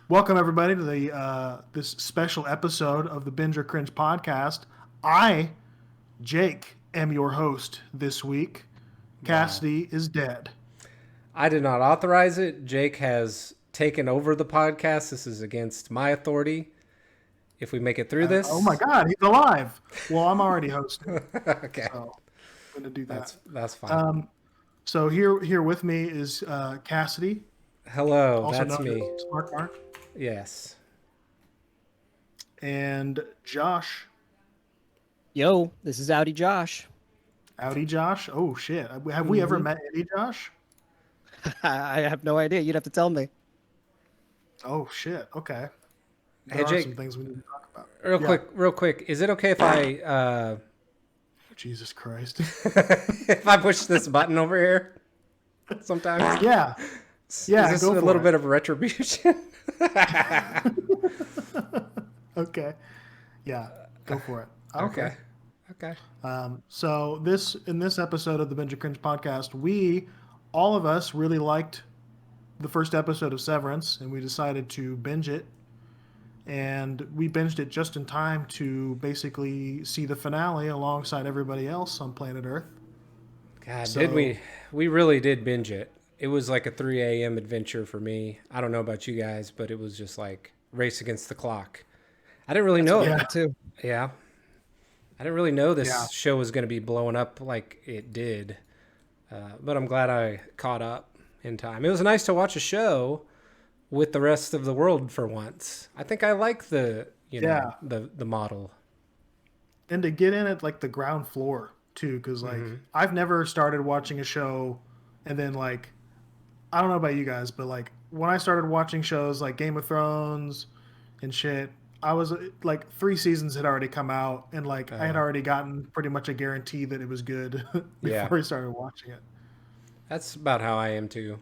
Welcome everybody to the this special episode of the Binge or Cringe podcast. I, Jake, am your host this week. Cassidy is dead. I did not authorize it. Jake has taken over the podcast. This is against my authority. If we make it through Oh my this, God, he's alive. Well, I'm already hosting, okay, so I'm going to do that. that's fine. So here with me is Cassidy, Hello, also that's known me. as Smart Mark, Yes. and Josh. Yo, this is Audi Josh. Howdy, Josh. Oh shit, have we ever met any Josh? I have no idea. You'd have to tell me. Oh shit. Okay. Hey, There are Jake. some things we need to talk about. Real quick. Is it okay if I Jesus Christ. if I push this button over here? Sometimes. Yeah. Yeah. Is this Go a for little it. bit of retribution? Okay. Yeah. Go for it. Okay. Okay. So in this episode of the Binge or Cringe podcast, all of us really liked the first episode of Severance, and we decided to binge it. And we binged it just in time to basically see the finale alongside everybody else on planet Earth. God, So- did we? We really did binge it. It was like a 3 a.m. adventure for me. I don't know about you guys, but it was just like race against the clock. I didn't really know. Yeah. Too. Yeah. I didn't really know this Yeah. show was going to be blowing up like it did. But I'm glad I caught up in time. It was nice to watch a show with the rest of the world for once. I think I like the model. And to get in at like the ground floor too, because like I've never started watching a show and then like I don't know about you guys, but like when I started watching shows like Game of Thrones and shit, I was like 3 seasons had already come out and like I had already gotten pretty much a guarantee that it was good before I started watching it. That's about how I am too.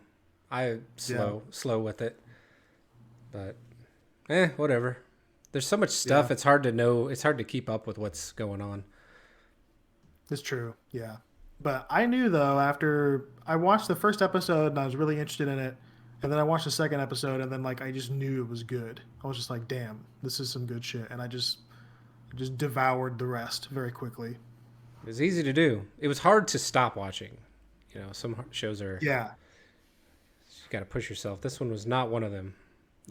I slow with it. But whatever. There's so much stuff. Yeah. It's hard to know. It's hard to keep up with what's going on. It's true, yeah. But I knew though after I watched the first episode and I was really interested in it, and then I watched the second episode and then like I just knew it was good. I was just like, damn, this is some good shit, and I just devoured the rest very quickly. It was easy to do. It was hard to stop watching. You know, some shows are. Yeah, You got to push yourself. This one was not one of them.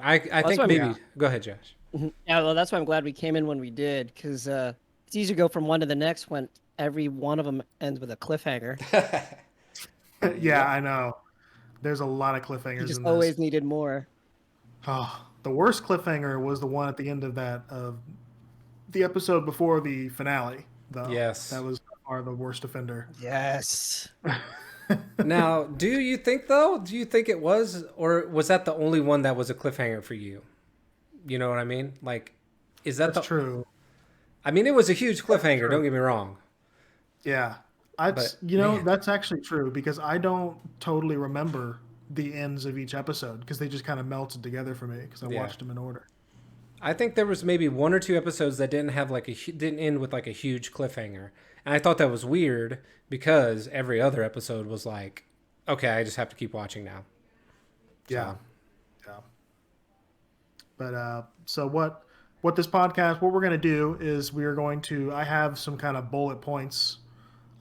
I that's think why maybe. yeah. Go ahead, Josh. Yeah, well, that's why I'm glad we came in when we did, because it's easy to go from one to the next when every one of them ends with a cliffhanger. yeah, I know. There's a lot of cliffhangers You just in this. always needed more. Oh, the worst cliffhanger was the one at the end of the episode before the finale. Though. Yes. That was by far the worst offender. Yes. Now, do you think though? Do you think it was, or was that the only one that was a cliffhanger for you? You know what I mean? Like, is that That's true. I mean, it was a huge cliffhanger. Don't get me wrong. Yeah. But, That's actually true because I don't totally remember the ends of each episode because they just kind of melted together for me because I watched them in order. I think there was maybe 1 or 2 episodes that didn't have didn't end with like a huge cliffhanger, and I thought that was weird because every other episode was like, okay, I just have to keep watching now. Yeah. Yeah. But so what this podcast, what we're going to do is I have some kind of bullet points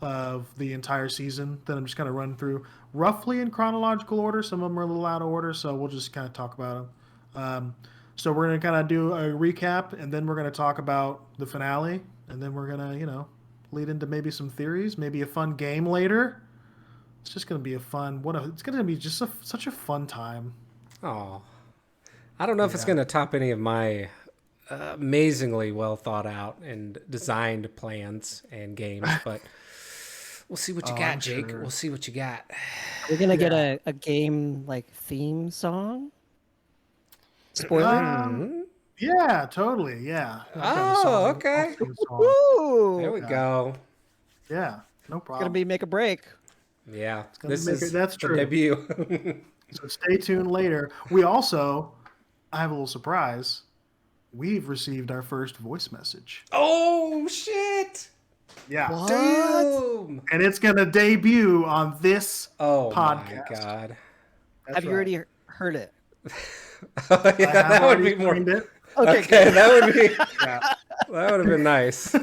of the entire season that I'm just going to run through roughly in chronological order. Some of them are a little out of order, so we'll just kind of talk about them. So we're going to kind of do a recap, and then we're going to talk about the finale, and then we're going to, lead into maybe some theories, maybe a fun game later. It's just going to be it's going to be just such a fun time. Oh, I don't know if it's going to top any of my amazingly well thought out and designed plans and games, but we'll see what you got, Jake. Sure. We'll see what you got. We're going to get a game like theme song. Spoiler. Yeah, totally. Yeah. Oh, okay. Woo! There we go. Yeah, no It's problem. going to be make a break. Yeah, gonna this make is that's the true. debut. So stay tuned later. I have a little surprise. We've received our first voice message. Oh shit! Yeah. What? Damn! And it's going to debut on this Oh podcast. my god! That's Have you right. already heard it? Oh, I yeah, have that would already be more. screened it. Okay, Okay, good. that would be. Yeah, That would have been nice.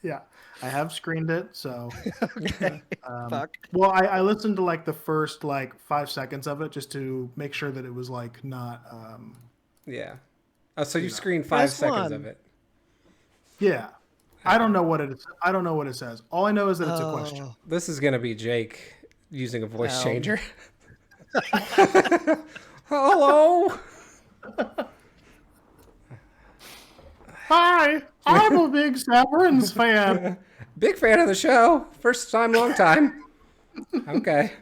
yeah, I have screened it. So, Okay. um, Fuck. well, I listened to like the first like 5 seconds of it just to make sure that it was like not, Yeah. Oh, so you you know, screened five Press seconds of one. it. yeah. I don't Okay. know what it is. I don't know what it says. All I know is that it's a question. Oh, This is gonna be Jake using a voice well. changer. Hello. Hi, I'm a big Severance fan. Big fan of the show. First time, long time. Okay.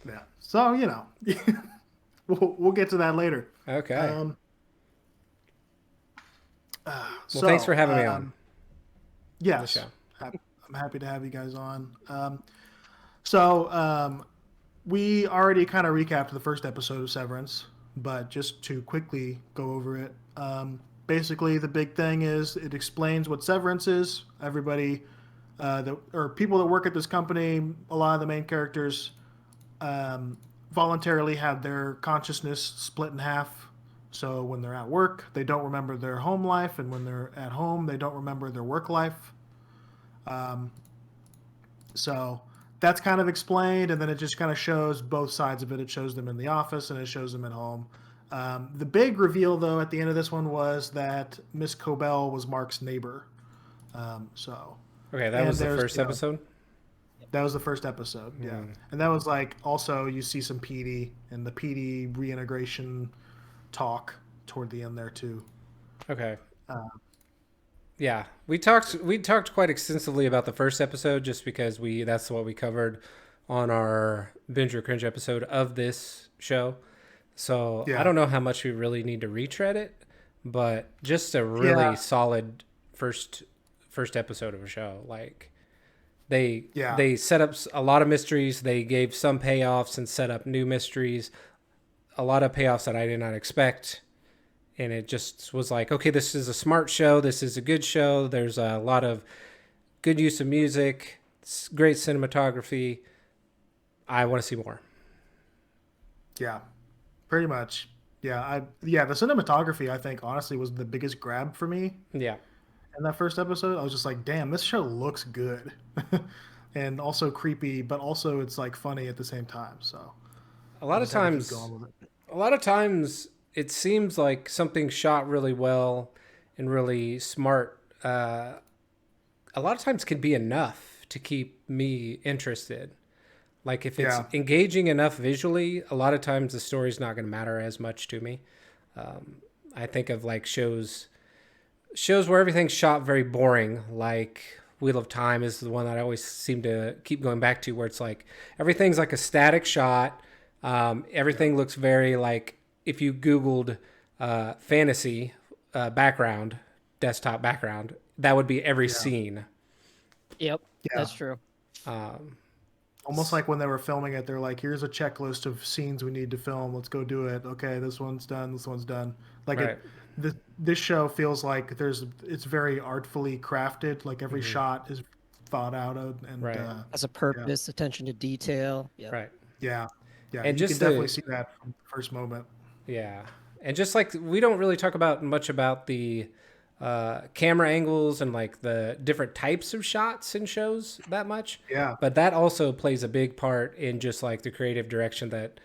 Yeah. So we'll get to that later. Okay. Um, Well, thanks for having me on the yes, show. I'm happy to have you guys on. So we already kind of recapped the first episode of Severance, but just to quickly go over it. Basically, the big thing is it explains what Severance is. Everybody, or people that work at this company, a lot of the main characters um, voluntarily have their consciousness split in half. So when they're at work, they don't remember their home life, and when they're at home, they don't remember their work life. So that's kind of explained, and then it just kind of shows both sides of it. It shows them in the office, and it shows them at home. The big reveal, though, at the end of this one was that Miss Cobell was Mark's neighbor. So, Okay, that and was the there's, first episode. that was the first episode, yeah. And that was like also you see some PD and the PD reintegration talk toward the end there too. Okay. Yeah, we talked quite extensively about the first episode just because that's what we covered on our binge or cringe episode of this show. So I Yeah. don't know how much we really need to retread it, but just a really Yeah. solid first episode of a show. Like they Yeah. they set up a lot of mysteries. They gave some payoffs and set up new mysteries. A lot of payoffs that I did not expect. And it just was like, okay, this is a smart show. This is a good show. There's a lot of good use of music, great cinematography. I want to see more. Yeah. Pretty much. Yeah, the cinematography I think honestly was the biggest grab for me Yeah. in that first episode. I was just like, damn, this show looks good. And also creepy, but also it's like funny at the same time. So A I lot of just had to keep times, going with it. a lot of times it seems like something shot really well and really smart. A lot of times can be enough to keep me interested. Like if it's Yeah. engaging enough visually, a lot of times the story's not going to matter as much to me. I think of like shows where everything's shot very boring, like Wheel of Time is the one that I always seem to keep going back to, where it's like everything's like a static shot. Everything looks very like if you Googled fantasy background, desktop background, that would be every Yeah. scene. Yep, Yeah. that's true. Almost like when they were filming it, they're like, here's a checklist of scenes we need to film. Let's go do it. Okay, this one's done. This one's done. Like Right. this show feels like it's very artfully crafted. Like every shot is thought out of, and Right. Has a purpose, attention to detail. Yep. Right. yeah, And you just can definitely the- see that from the first moment. Yeah. And just like we don't really talk about much about the camera angles and like the different types of shots in shows that much. Yeah, But that also plays a big part in just like the creative direction that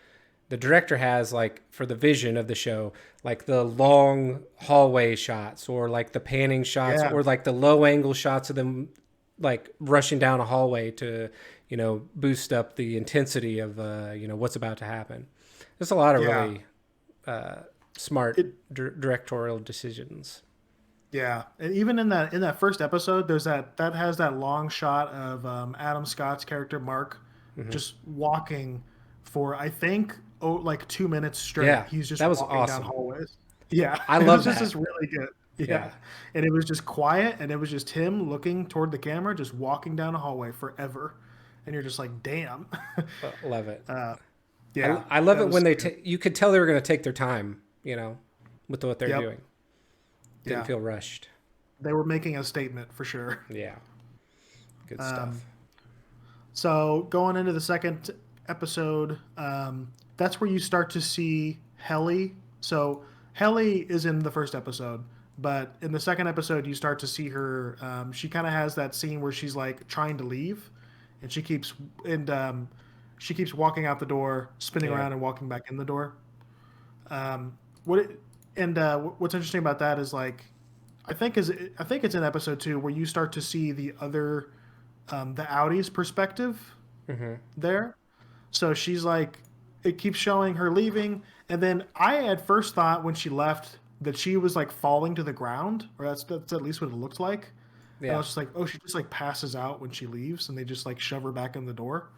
the director has, like for the vision of the show, like the long hallway shots or like the panning shots Yeah. or like the low angle shots of them like rushing down a hallway to, boost up the intensity of, what's about to happen. There's a lot of Yeah. really smart directorial decisions. yeah. And even in that first episode, there's that has that long shot of Adam Scott's character Mark just walking for I think like 2 minutes straight. Yeah, He's just that was walking awesome. down hallways. Yeah, I It love was just that. this really good. Yeah. Yeah. And it was just quiet, and it was just him looking toward the camera, just walking down a hallway forever, and you're just like, damn. Love it. Yeah, I love that it when was they good. you could tell they were going to take their time, with what they're Yep. doing. Didn't Yeah. feel rushed. They were making a statement for sure. Yeah. Good stuff. So going into the second episode, that's where you start to see Helly. So Helly is in the first episode, but in the second episode, you start to see her. She kind of has that scene where she's like trying to leave, and and she keeps walking out the door, spinning Yeah. around, and walking back in the door. What it, and what's interesting about that is like, I think it's in episode two where you start to see the other, the Audi's perspective Mm-hmm. there. So she's like, it keeps showing her leaving, and then I at first thought when she left that she was like falling to the ground, or that's at least what it looked like. And I Yeah. was just like, oh, she just like passes out when she leaves, and they just like shove her back in the door.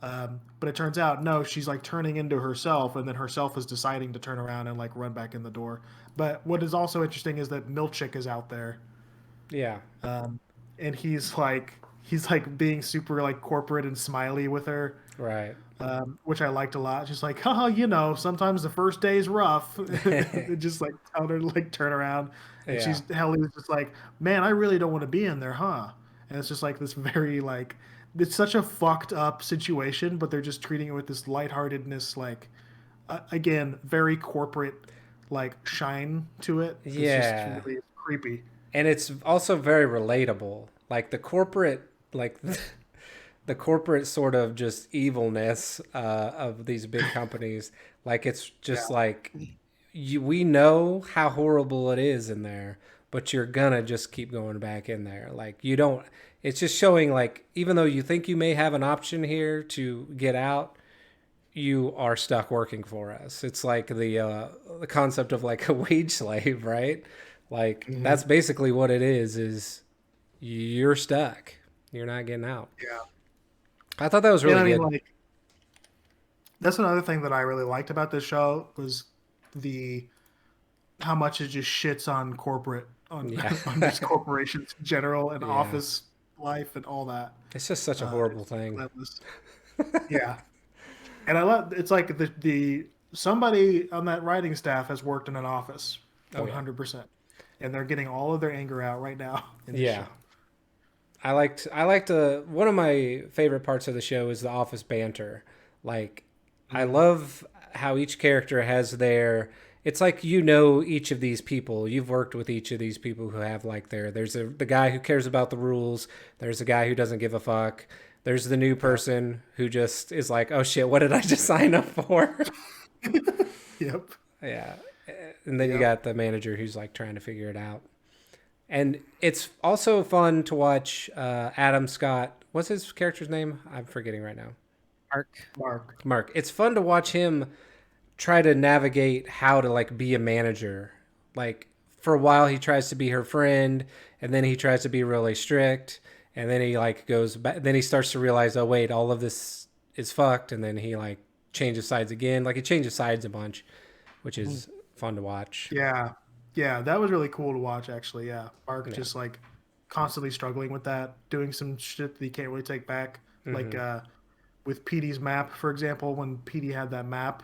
But it turns out no, she's like turning into herself, and then herself is deciding to turn around and like run back in the door. But what is also interesting is that Milchick is out there, Yeah. and he's like being super like corporate and smiley with her, Right. which I liked a lot. Just like, haha, you know, sometimes the first day is rough. Just like tell her to like turn around, and Yeah. Helly's just like, man, I really don't want to be in there, huh? And it's just like this very like, it's such a fucked up situation, but they're just treating it with this lightheartedness, like, again, very corporate, like shine to it. It's just Yeah. really creepy. And it's also very relatable. Like the corporate, like the corporate sort of just evilness of these big companies. Like it's just Yeah, like we know how horrible it is in there, but you're gonna just keep going back in there. Like you don't. It's just showing like even though you think you may have an option here to get out, you are stuck working for us. It's like the concept of like a wage slave, right? Like hmm, that's basically what it is. Is you're stuck. You're not getting out. yeah. I thought that was And really I mean, good. like, that's another thing that I really liked about this show was the how much it just shits on corporate on Yeah, on just corporations in general and yeah. office life and all that. It's just such a horrible It's thing. relentless. Yeah, and I love it's like the somebody on that writing staff has worked in an office, Oh yeah, 100%, and they're getting all of their anger out right now in this yeah. show. I liked one of my favorite parts of the show is the office banter. Like I Mm, love how each character has their it's like you know each of these people. You've worked with each of these people who have like there's the guy who cares about the rules, there's a guy who doesn't give a fuck. There's the new yep. person who just is like, "Oh shit, what did I just sign up for?" Yep. Yeah. And then you Yep. got the manager who's like trying to figure it out. And it's also fun to watch Adam Scott. What's his character's name? I'm forgetting right now. Arc. Mark. Mark. It's fun to watch him try to navigate how to like be a manager. Like for a while he tries to be her friend and then he tries to be really strict and then he like goes back then he starts to realize oh wait all of this is fucked and then he like changes sides again. Like he changes sides a bunch, which Mhm. is fun to watch. Yeah. Yeah, that was really cool to watch actually. Yeah. Mark Yeah. just like constantly struggling with that, doing some shit that he can't really take back. Like Mhm. with Petey's map, for example, when Petey had that map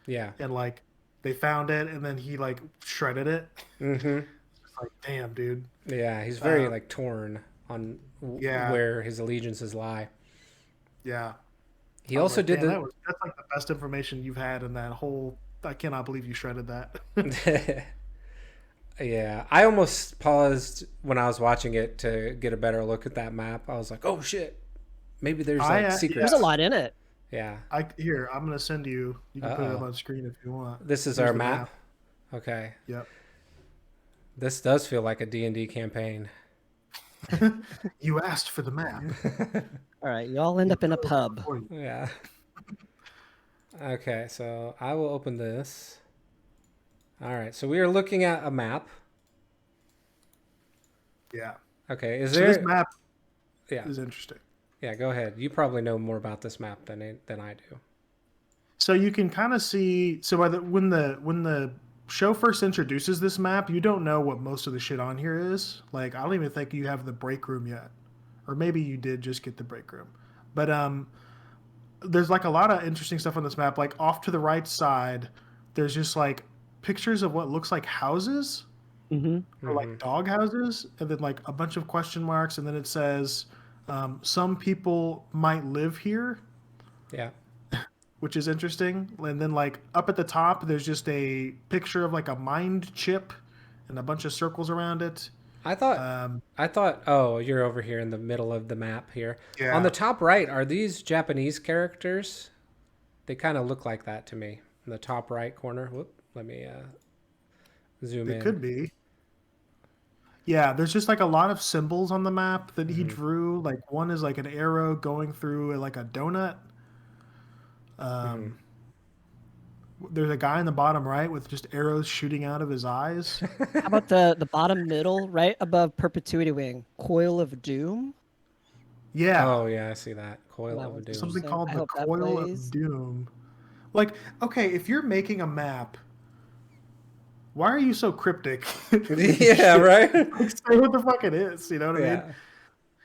Yeah. and like they found it and then he like shredded it. Mhm. It's like, damn, dude. Yeah, he's very Uh, like torn on yeah, where his allegiances lie. yeah. He I was also like, did damn, that's like the best information you've had in that whole. I cannot believe you shredded that. the Yeah, I almost paused when I was watching it to get a better look at that map. I was like, "Oh shit. Maybe there's like There's a Yeah, secrets." lot in it. Yeah. I here. I'm gonna send you. You can put it up Uh-oh. on screen if you want. This is Here's our the map. map. Okay. Yep. This does feel like a D&D campaign. You asked for the map. All right, you all end We up in a put it up pub. for you. Yeah. Okay, so I will open this. All right. So we are looking at a map. Yeah. Okay, is So this there map Yeah. is interesting. Yeah, go ahead. You probably know more about this map than I do. So you can kind of see. So by the when the show first introduces this map, you don't know what most of the shit on here is. Like I don't even think you have the break room yet, or maybe you did just get the break room. But there's like a lot of interesting stuff on this map. Like off to the right side, there's just like pictures of what looks like houses Hmm. or like Mhm. dog houses, and then like a bunch of question marks, and then it says some people might live here. Yeah. which is interesting. And then like up at the top, there's just a picture of like a mind chip and a bunch of circles around it. I thought Um, oh, you're over here in the middle of the map here. On the yeah, top right, are these Japanese characters? They kind of look like that to me. In the top right corner. Whoop, let me zoom they in. could be. Yeah, there's just like a lot of symbols on the map that he Hmm. drew. Like one is like an arrow going through like a donut. Hmm. Um, there's a guy in the bottom right with just arrows shooting out of his eyes. How about the bottom middle, right above Perpetuity Wing, Coil of Doom? Yeah, Oh yeah, I see that. Coil That of one's Doom. something interesting. called I the hope that Coil of plays. Doom. Like, okay, if you're making a map, why are you so cryptic with your Yeah, shit? right? Like, say what the fuck it is. You know what I mean? Yeah.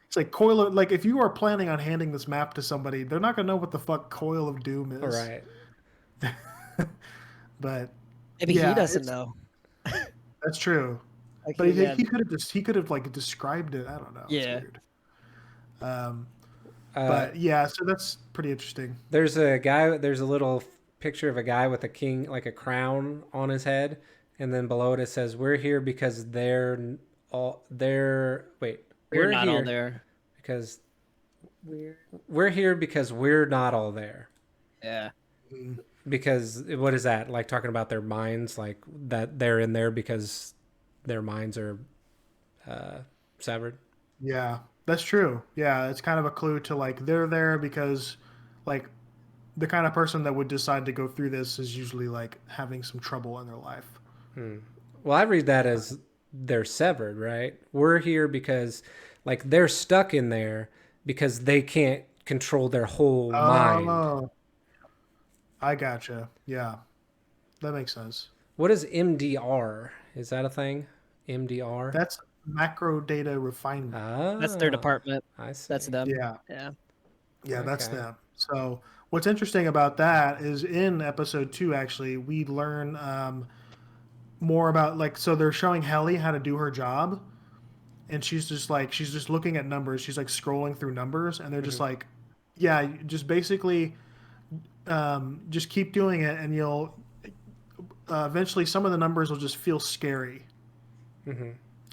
It's like coil. Like, if you are planning on handing this map to somebody, they're not gonna know what the fuck Coil of Doom All is. right. But Maybe he yeah, doesn't it's know. that's true. Like, But he again, could have just he could have like described it. I don't know. It's yeah. weird. Um, Uh, but yeah, so that's pretty interesting. there's a guy. There's a little picture of a guy with a king, like a crown on his head, and then below it it says, "We're here because they're all they're wait. We're We're not all here there. because We're we're here because we're not all there." yeah. Mm, Because what is that like talking about their minds, like that they're in there because their minds are uh, severed? yeah, that's true. Yeah, it's kind of a clue to like they're there because like the kind of person that would decide to go through this is usually like having some trouble in their life. Hmm. Well, I read that as they're severed, right? We're here because, like, they're stuck in there because they can't control their whole mind. Oh, I gotcha. Yeah, that makes sense. What is MDR? Is that a thing? MDR? That's macro data refinement. That's their Ah, department. I That's see. them. Yeah, Yeah. yeah, that's Okay. them. So what's interesting about that is in episode 2, actually, we learn more about like so they're showing Helly how to do her job, and she's just looking at numbers. She's like scrolling through numbers, and they're just Hmm. like, yeah, just basically just keep doing it, and you'll eventually some of the numbers will just feel scary. Hmm.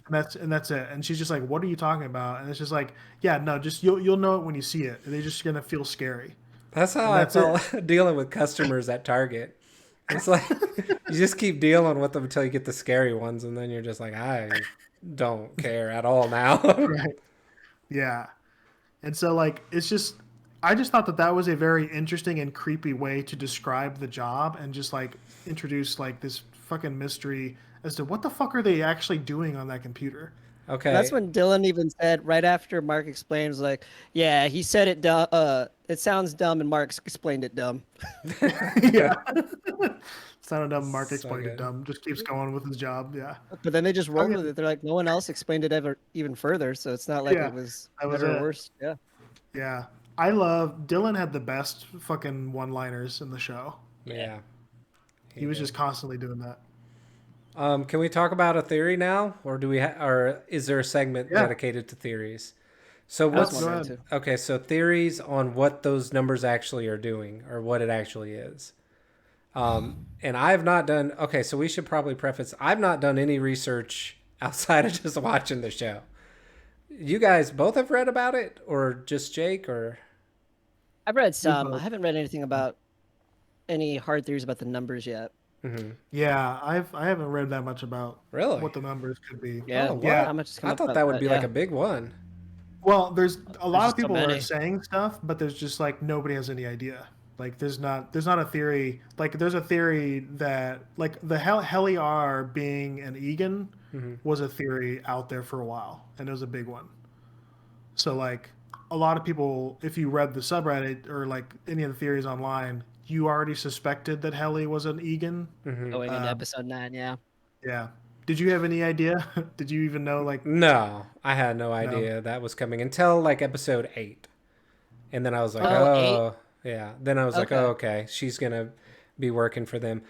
And that's it. And she's just like, "What are you talking about?" And it's just like, "Yeah, no, just you'll know it when you see it. They're just gonna feel scary, That's how and I that's it." felt dealing with customers at Target. It's like you just keep dealing with them until you get the scary ones, and then you're just like, I don't care at all now. Right? Yeah. And so like it's just I just thought that that was a very interesting and creepy way to describe the job and just like introduce like this fucking mystery as to what the fuck are they actually doing on that computer? That's Okay. when Dylan even said right after Mark explains, like, yeah, he said it dumb. It sounds dumb, and Mark explained it dumb. Yeah. It's not a dumb Mark So explained it good. dumb. Just keeps going with his job. Yeah. But then they just I rolled mean, with it. They're like, no one else explained it ever even further, so it's not like yeah, it was that was better or it. worse. Yeah. Yeah. I love Dylan had the best fucking one-liners in the show. Yeah. Yeah, He he was just did. constantly doing that. Can we talk about a theory now, or or is there a segment Yeah. dedicated to theories? So I was Let's go wondering what's ahead. too. okay? So theories on what those numbers actually are doing, or what it actually is. And I've not done. Okay, so we should probably preface. I've not done any research outside of just watching the show. You guys both have read about it, or just Jake, or I've read We some. I both. haven't read anything about any hard theories about the numbers yet. mm-hmm. Yeah, I haven't read that much about Really? what the numbers could be. Yeah. Oh, Yeah. Not what? much has come I up thought about that would that. be like Yeah. a big one. Well, there's a There's lot of just so people are many. saying stuff, but there's just like nobody has any idea. Like there's not a theory. Like there's a theory that like the Heli R being an Egan Mm-hmm. was a theory out there for a while, and it was a big one. So like a lot of people, if you read the subreddit or like any of the theories online, you already suspected that Heli was an Egan. Mm-hmm. Going into Um, episode 9. Yeah. yeah. Did you have any idea? Did you even know like No, I had no no? idea that was coming until like episode 8. And then I was like, Okay. Oh, 8. oh, yeah. Then I was like, oh, Okay. okay. She's going to be working for them.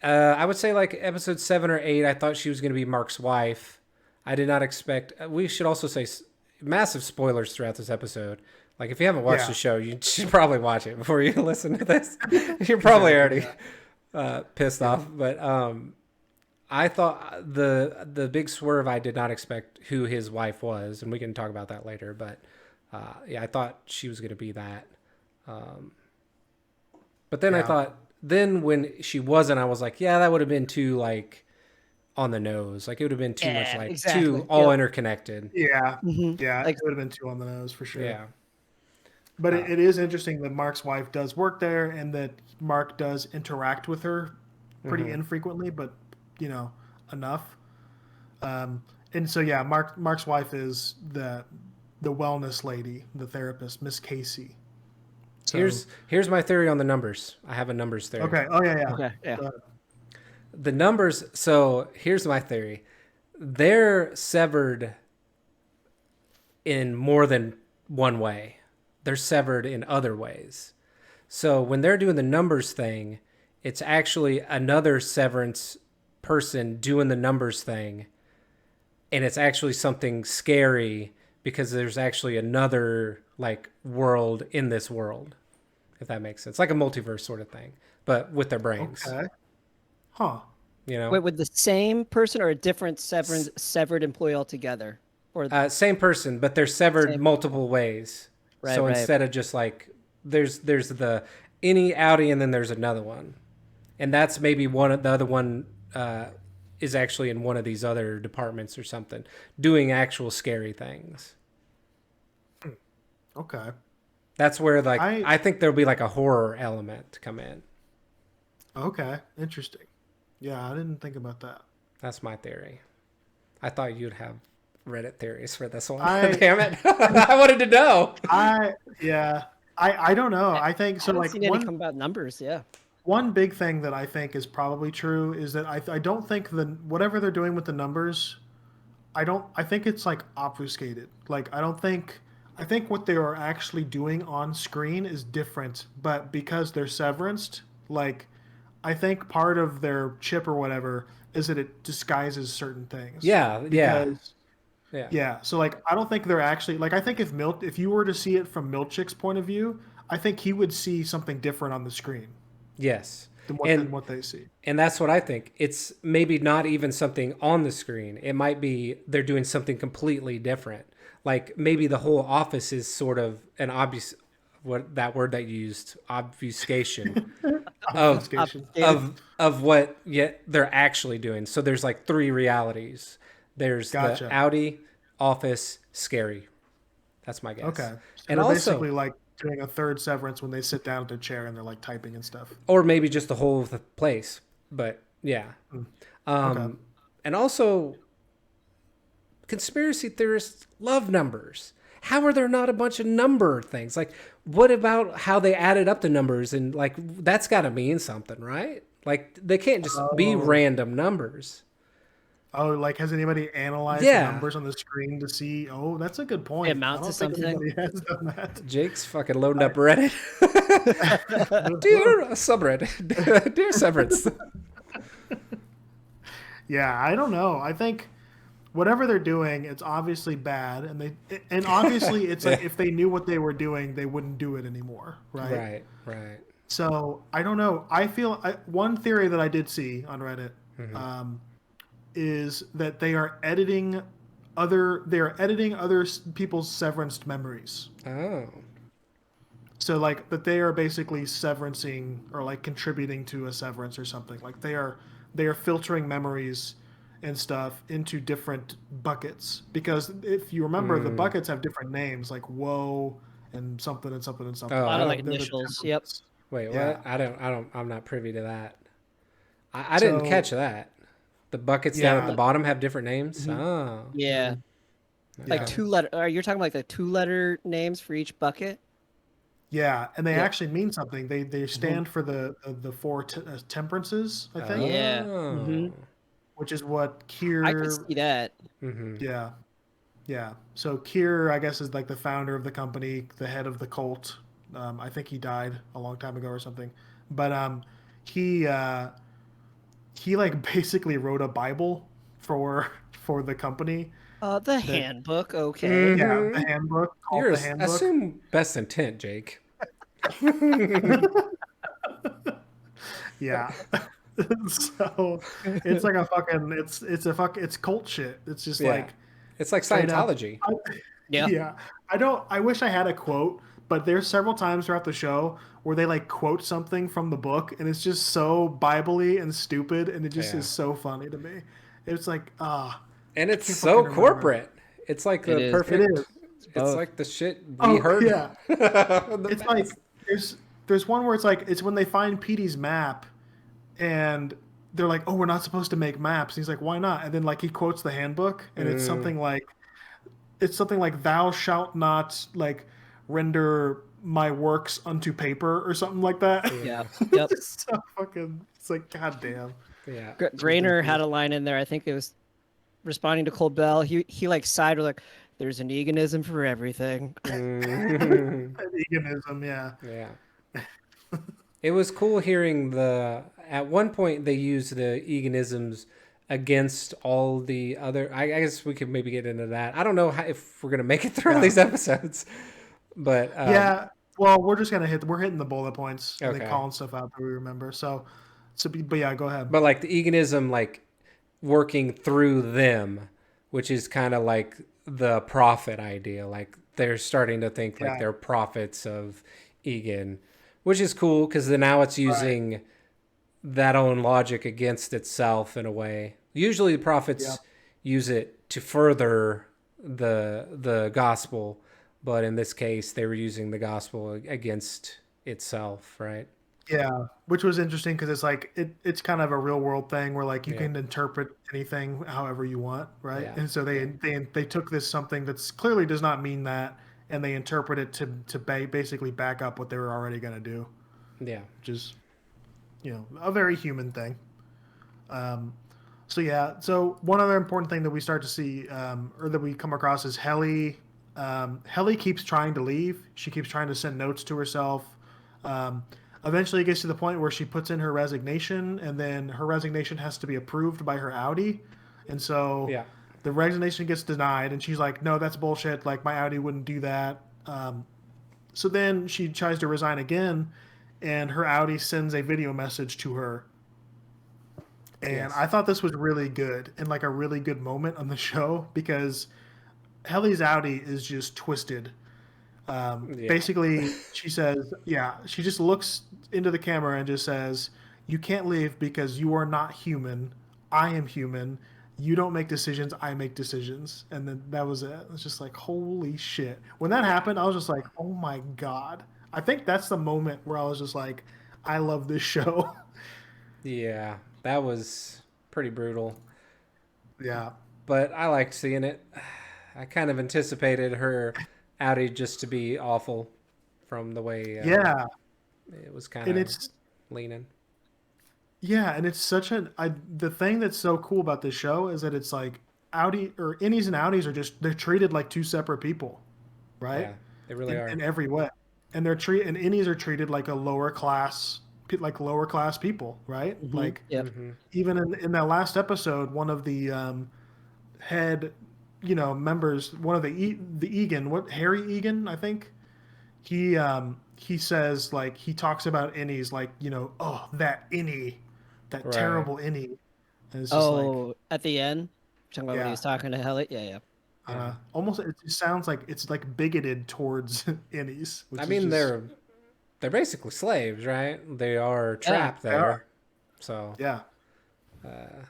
I would say like episode 7 or 8, I thought she was going to be Mark's wife. I did not expect. We should also say massive spoilers throughout this episode. Like if you haven't watched Yeah. the show, you should probably watch it before you listen to this. You're probably already pissed off. But I thought the big swerve, I did not expect who his wife was, and we can talk about that later. But yeah, I thought she was going to be that. But then I Yeah. thought, then when she wasn't, I was like, yeah, that would have been too like on the nose. Like it would have been too much Yeah, like too exactly. all interconnected. Yeah. Hmm. Yeah. It Like, would have been too on the nose for sure. Yeah. But Uh, it is interesting that Mark's wife does work there and that Mark does interact with her pretty infrequently, but enough. Um, and so yeah, Mark's wife is the wellness lady, the therapist, Miss Casey. So here's my theory on the numbers. I have a numbers theory. okay. Oh yeah, yeah. okay, yeah. The numbers. So here's my theory. They're severed in more than one way. They're severed in other ways. So when they're doing the numbers thing, it's actually another severance person doing the numbers thing, and it's actually something scary because there's actually another like world in this world, if that makes sense. Like a multiverse sort of thing, but with their brains. Okay. Huh. You know, Wait, with the same person or a different severed employee altogether? Or same person, but they're severed Same. multiple ways. Right, So right. instead of just like there's the any outie and then there's another one, and that's maybe the other one is actually in one of these other departments or something, doing actual scary things. Okay. That's where like I I think there'll be like a horror element to come in. okay. Interesting. Yeah, I didn't think about that. That's my theory. I thought you'd have Reddit theories for this one. I Damn it! I wanted to know. yeah. I don't know. I think I so. haven't Like seen any come about numbers. Yeah. one big thing that I think is probably true is that I don't think whatever they're doing with the numbers, I think it's like obfuscated. Like I think what they are actually doing on screen is different, but because they're severanced, like I think part of their chip or whatever is that it disguises certain things. Yeah, yeah, Because yeah. yeah, so like I don't think they're actually like I think if you were to see it from Milchick's point of view, I think he would see something different on the screen Yes. than And what they see. and that's what I think. It's maybe not even something on the screen. It might be they're doing something completely different. Like maybe the whole office is sort of an obvious what that word that you used, obfuscation of Obfuscation. of what yet they're actually doing. So there's like three realities. There's Gotcha. the Audi, office, scary. That's my guess. Okay. So And they're also, basically like doing a third severance when they sit down at their chair and they're like typing and stuff. or maybe just the whole of the place. But yeah. Okay. And also, conspiracy theorists love numbers. How are there not a bunch of number things? Like, what about how they added up the numbers? And like, that's got to mean something, right? Like, they can't just be random numbers. Oh, like has anybody analyzed Yeah. the numbers on the screen to see? Oh, that's a good point. It amounts I to don't think something. anybody has done that. Jake's fucking loading up Reddit. Dear subreddit, dear Severance. Yeah, I don't know. I think whatever they're doing, it's obviously bad, and obviously it's like if they knew what they were doing, they wouldn't do it anymore, right? Right, right. So I don't know. I feel one theory that I did see on Reddit is that they are editing other people's severanced memories. Oh. So like that they are basically severancing or like contributing to a severance or something. Like they are filtering memories and stuff into different buckets because if you remember the buckets have different names like whoa and something and something and something. Oh, A lot of like They're the initials. Yep. temperaments. Wait, Yeah. what? I'm not privy to that. I didn't So- catch that. The buckets down at Yeah. the bottom have different names? Oh. Yeah. Like Yeah. two letter. Are you talking like the 2-letter names for each bucket? Yeah, and they Yeah. actually mean something. They stand for the four temperances, I think, Yeah. Oh. Mhm. which is what Kier. I could see that. Mhm. Yeah, yeah. So Kier, I guess, is like the founder of the company, the head of the cult. I think he died a long time ago or something, but he like basically wrote a Bible for the company, The handbook, okay. Yeah, the Mhm. handbook, called You're the handbook. assume best intent, Jake. Yeah. So it's like a fucking it's cult shit. It's just Yeah. like It's like straight up. Scientology. Yeah. Yeah. I wish I had a quote, but there's several times throughout the show where they like quote something from the book and it's just so Bible-y and stupid and it just Yeah. is so funny to me. It's like, And I it's can't so fucking remember. corporate. It's like It the is. It perfect is. It's it's both. like the shit we Oh, heard yeah. the It's like best. there's one where it's when they find Petey's map and they're like, "Oh, we're not supposed to make maps." And he's like, "Why not?" And then like he quotes the handbook and Mm, it's something like thou shalt not like render my works unto paper or something like that. Yeah. yeah. Yep. It's so fucking it's like god damn. Yeah. It's Grainer had ridiculous. a line in there. I think it was responding to Cold Bell. He like sighed with like, "There's an eganism for everything." Mm, Veganism, yeah. yeah. It was cool hearing the. At one point, they used the eganisms against all the other. I guess we could maybe get into that. I don't know if we're gonna make it through all Yeah. these episodes, but Yeah. Well, we're hitting the bullet points and then okay. calling stuff out that we remember. But yeah, go ahead. But like the eganism, like working through them, which is kind of like the prophet idea. Like they're starting to think like Yeah. they're prophets of Egan, which is cool because then now it's Right. using that own logic against itself in a way. Usually the Yeah. prophets use it to further the gospel, but in this case they were using the gospel against itself, right? Yeah, which was interesting because it's kind of a real world thing where like you Yeah. can interpret anything however you want, right? Yeah. And so Yeah. they took this something that's clearly does not mean that, and they interpret it to basically back up what they were already going to do, Yeah. which is a very human thing. Um, so yeah, so one other important thing that we start to see or that we come across is Helly. Helly keeps trying to leave. She keeps trying to send notes to herself. Um, Eventually, it gets to the point where she puts in her resignation, and then her resignation has to be approved by her Audi, and so Yeah. the resignation gets denied, and she's like, "No, that's bullshit. Like my Audi wouldn't do that." So then she tries to resign again, and her Audi sends a video message to her. And Yes. I thought this was really good and like a really good moment on the show because Helly's Audi is just twisted. Yeah. Basically, she says, yeah, she just looks into the camera and just says, "You can't leave because you are not human. I am human. You don't make decisions. I make decisions." And then that was it. It was just like, holy shit. When that happened, I was just like, oh my God. I think that's the moment where I was just like, I love this show. Yeah. That was pretty brutal, Yeah. but I liked seeing it. I kind of anticipated her outage just to be awful from the way Yeah. it was kind And of it's, leaning. yeah. And it's the thing that's so cool about this show is that it's like Audi or innies and outies they're treated like two separate people, right? Yeah, they really In are. every way. And and innies are treated like a lower class people, right? Hmm. Like Yep. Hmm. even in that last episode, one of the head, members, one of the Egan, what Harry Egan, I think he says like he talks about innies like oh that innie, that Right. terrible innie, and it's just like Oh, at the end, talking about when he yeah, was talking to Helly. Yeah, yeah. Yeah. almost it just sounds like it's like bigoted towards innies, I which is mean, just they're basically slaves, right? They are Yeah. trapped they are there. So, yeah. uh,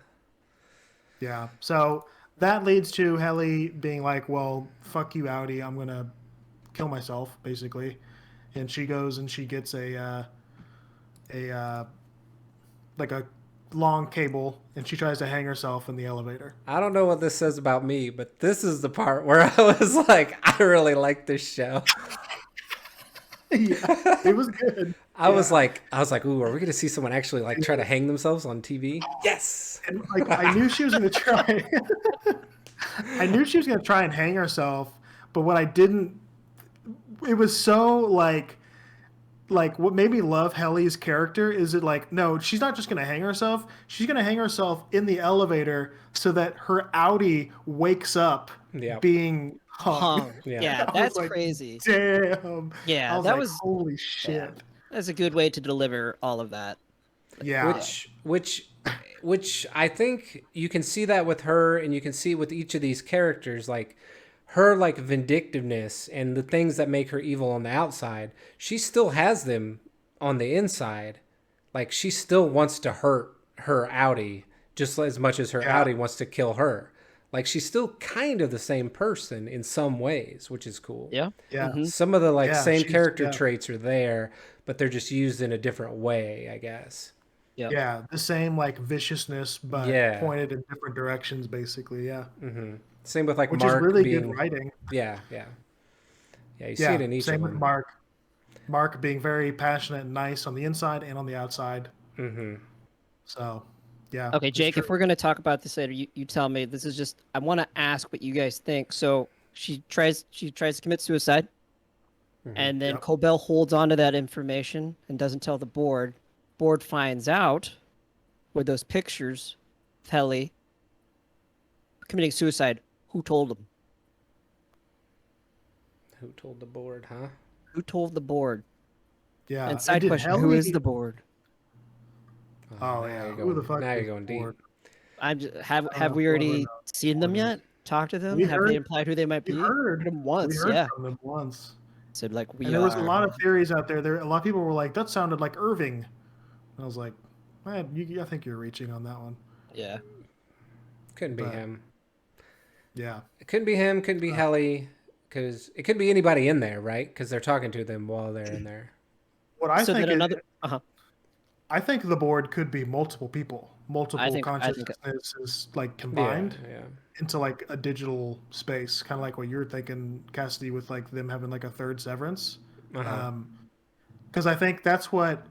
Yeah. So that leads to Helly being like, "Well, fuck you, Audi. I'm gonna kill myself, basically." And she goes and she gets a like a long cable, and she tries to hang herself in the elevator. I don't know what this says about me, but this is the part where I was like, I really like this show. Yeah, it was good. I Yeah, was like, ooh, are we gonna see someone actually like try to yeah. hang themselves on TV? Yes. And like I knew she was gonna try. I knew she was gonna try and hang herself, but what I didn't. It was so like like what made me love Helly's character is it like no, she's not just gonna hang herself. She's gonna hang herself in the elevator so that her Audi wakes up Yeah. being hung. Hung. Yeah. Yeah, I was that's like, crazy. damn. I Yeah, was that like, was holy yeah. shit. That's a good way to deliver all of that. Yeah. Yeah. Which I think you can see that with her, and you can see with each of these characters, like her like vindictiveness and the things that make her evil on the outside. She still has them on the inside. Like she still wants to hurt her Audi just as much as her Yeah. Audi wants to kill her. Like she's still kind of the same person in some ways, which is cool. Yeah. Yeah. Hmm. Some of the like Yeah. same She's character traits are there, but they're just used in a different way, I guess. Yep. yeah, the same like viciousness but Yeah. pointed in different directions basically, yeah. Same with like Which is Mark really good being, writing. yeah, yeah, yeah. You see it Yeah, in each of same with them. Mark. Mark being very passionate and nice on the inside and on the outside. So, yeah, Okay, it's Jake, true. if we're gonna talk about this later, you tell me. This is just I want to ask what you guys think. So she tries to commit suicide, and then Yep. Cobell holds on to that information and doesn't tell the board. Board finds out with those pictures of Helly committing suicide. Who told him? Who told the board, huh? Who told the board? Yeah. And And side did question: Who is Helly? the board? Oh Now yeah. you're Who the going. fuck Now you're is going the board? deep. I'm just, have we Whoever already the seen them board is. yet? Talked to them? We Have they heard. implied who they might We be? heard. Heard them We once, heard yeah. from them once. Said like And we there was a are. lot of theories out there. A lot of people were like, "That sounded like Irving." And I was like, "Man, I think you're reaching on that one." Yeah. Couldn't be But him. yeah, It couldn't be him. Couldn't be Helly. Because it could be anybody in there, right? Because they're talking to them while they're in there. what I So then think it, another. Uh-huh. I think the board could be multiple people, I multiple think I think consciousnesses like Yeah, combined yeah. into like a digital space, kind of like what you're thinking, Cassidy, with like them having like a third Severance. Uh huh. Because I think that's what,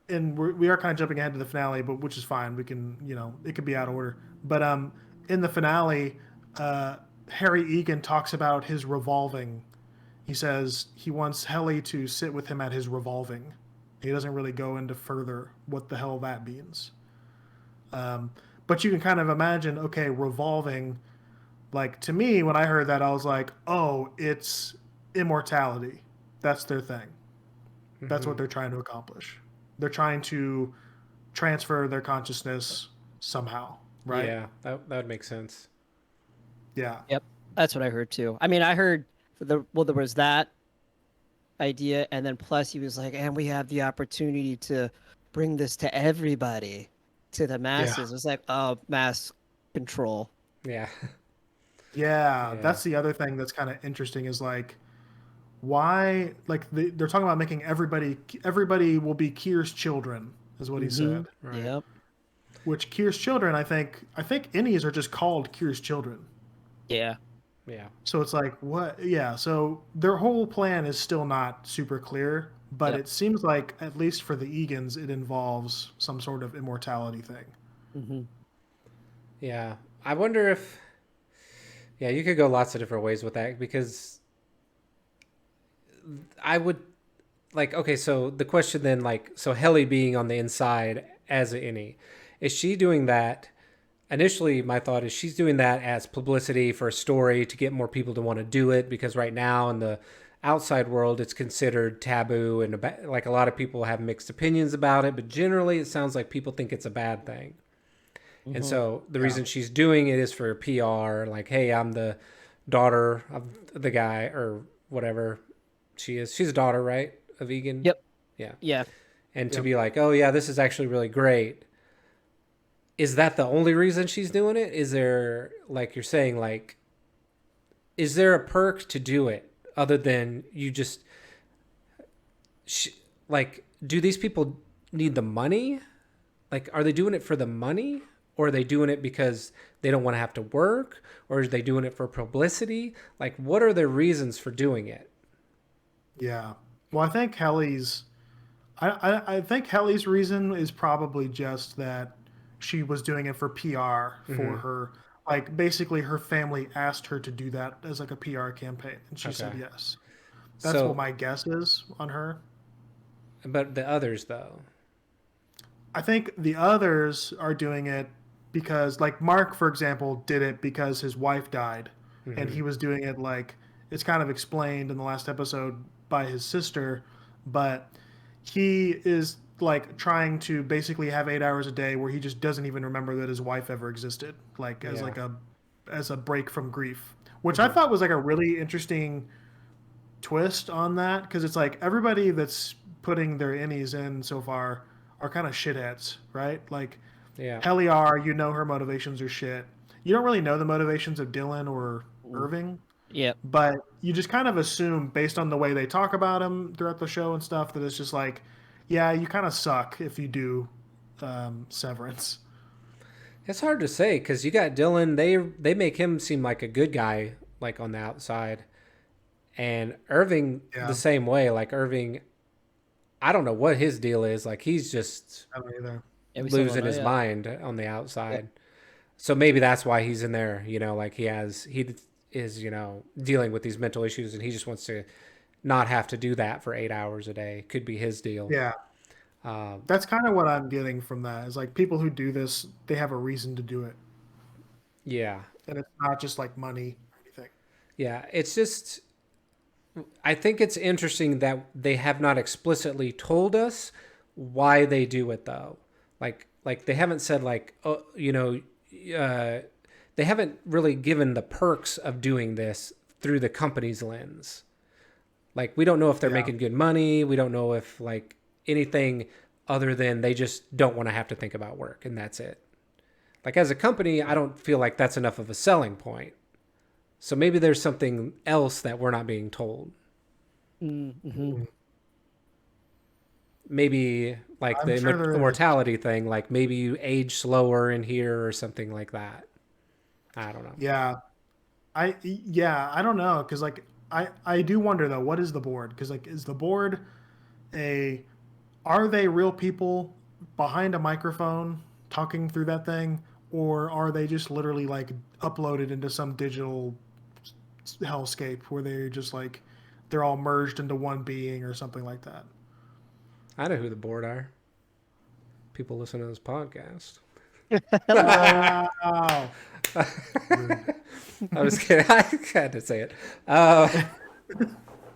and we are kind of jumping ahead to the finale, but which is fine. We can, it could be out of order. But in the finale, uh, Harry Egan talks about his revolving. He says he wants Helly to sit with him at his revolving. He doesn't really go into further what the hell that means. Um, but you can kind of imagine, okay, revolving. Like to me, when I heard that, I was like, oh, it's immortality. That's their thing. That's what they're trying to accomplish. They're trying to transfer their consciousness somehow, right? Yeah, that would make sense. Yeah. Yep. That's what I heard too. I mean, I heard there was that idea, and then plus he was like, and we have the opportunity to bring this to everybody, to the Yeah. masses. It's like, oh, mass control. Yeah. Yeah. Yeah. That's the other thing that's kind of interesting is like, why, like, they're talking about making everybody will be Kier's children, is what he Mm-hmm. said. Right. Yep. Which Kier's children, I think innies are just called Kier's children. Yeah. Yeah. So it's like, what? Yeah. So their whole plan is still not super clear, but Yep. it seems like, at least for the Egans, it involves some sort of immortality thing. Mm-hmm. Yeah. I wonder if. Yeah, you could go lots of different ways with that because I would like. Okay, so the question then, like, so Helly being on the inside as an innie, is she doing that? Initially, my thought is she's doing that as publicity for a story to get more people to want to do it because right now in the outside world it's considered taboo and like a lot of people have mixed opinions about it, but generally it sounds like people think it's a bad thing. And Mm-hmm. so the Yeah. reason she's doing it is for PR, like, hey, I'm the daughter of the guy or whatever she is. She's a daughter, right? A vegan? Yep. Yeah. Yeah. And to Yep. be like, oh, yeah, this is actually really great. Is that the only reason she's doing it? Is there, like you're saying, like, is there a perk to do it other than you just, like, do these people need the money? Like, are they doing it for the money? Or are they doing it because they don't want to have to work? Or are they doing it for publicity? Like, what are their reasons for doing it? Yeah. Well, I think Helly's reason is probably just that she was doing it for PR for her. Like basically, her family asked her to do that as like a PR campaign, and she said Okay. yes. That's what So, my guess is on her. But the others, though. I think the others are doing it because, like Mark, for example, did it because his wife died, and Hmm. he was doing it like it's kind of explained in the last episode by his sister, but he is like trying to basically have 8 hours a day where he just doesn't even remember that his wife ever existed, like Yeah. as a break from grief, which I Hmm. thought was like a really interesting twist on that because it's like everybody that's putting their innies in so far are kind of shitheads, right? Like Yeah. Heliar, you know her motivations are shit. You don't really know the motivations of Dylan or Mm. Irving, Yep. but you just kind of assume based on the way they talk about him throughout the show and stuff that it's just like, yeah, you kind of suck if you do Severance. It's hard to say because you got Dylan. They make him seem like a good guy, like on the outside, and Irving the Yeah, same way. Like Irving, I don't know what his deal is. Like he's just I don't either. Yeah, we still don't losing know his yet. mind on the Yep. outside. So maybe that's why he's in there. Like he is dealing with these mental issues, and he just wants to not have to do that for 8 hours a day. Could be his deal. Yeah, Um, that's kind of what I'm getting from that. Is like people who do this, they have a reason to do it, yeah, and it's not just like money or anything. yeah. It's just I think it's interesting that they have not explicitly told us why they do it though. Like they haven't said like uh, they haven't really given the perks of doing this through the company's lens. Like we don't know if they're Yeah, making good money. We don't know if like anything other than they just don't want to have to think about work and that's it. Like as a company, I don't feel like that's enough of a selling point. So maybe there's something else that we're not being told. Mm-hmm. Maybe like I'm the sure there is. immortality thing, like maybe you age slower in here or something like that. I don't know. Yeah, I don't know because like I do wonder though, what is the board? Because like is the board a are they real people behind a microphone talking through that thing, or are they just literally like uploaded into some digital hellscape where they're just like they're all merged into one being or something like that? I know who the board are. People listen to this podcast. Wow, rude. I was kidding. I had to say it. Uh,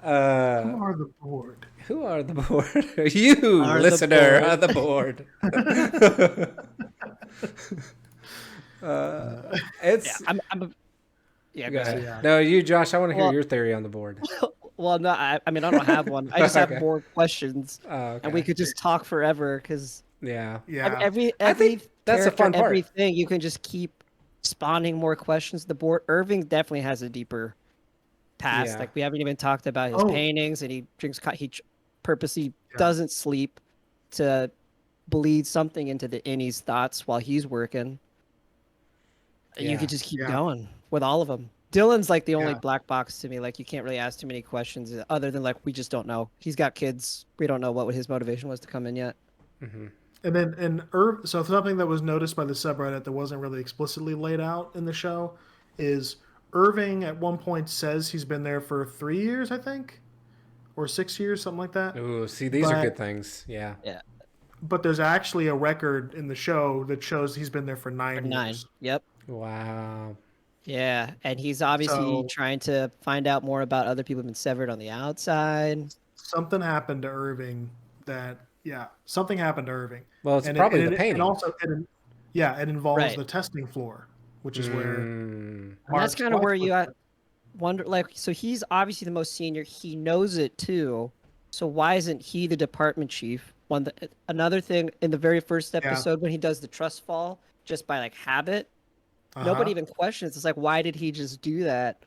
uh, Who are the board? who are the board? You, Are the listener, board. are the board. Uh, Yeah, It's yeah, go go so ahead. ahead. yeah, No, you, Josh. I want to hear Well, your theory on the board. well, no, I mean, I don't have one. I just have Okay. more questions, Oh, and we okay. could just talk forever because Yeah. yeah, I every think that's the character, fun part. everything, you can just keep spawning more questions to the board. Irving definitely has a deeper past. Yeah. Like we haven't even talked about his oh paintings, and he drinks. Purposely yeah, doesn't sleep to bleed something into the innie's thoughts while he's working. You Yeah. could just keep yeah, going with all of them. Dylan's like the only yeah. black box to me. Like you can't really ask too many questions other than like we just don't know. He's got kids. We don't know what his motivation was to come in yet. Hmm. And then so something that was noticed by the subreddit that wasn't really explicitly laid out in the show is Irving at one point says he's been there for 3 years, I think, or 6 years, something like that. Ooh, see, these are But good things. Yeah. Yeah, there's actually a record in the show that shows he's been there for or nine 9. years. Yep. Wow. Yeah, and he's obviously So trying to find out more about other people who've been severed on the outside. something happened to Irving that yeah, something happened to Irving, Well, it's and probably the and painting. also yeah, it involves Right. the testing floor, which is where Mm. And that's Mark's kind of wife where was. wonder, like, so he's obviously the most senior. He knows it too. So why isn't he the department chief? Another thing in the very first Yeah, episode when he does the trust fall just by like habit, uh nobody huh, even questions. It's like, why did he just do that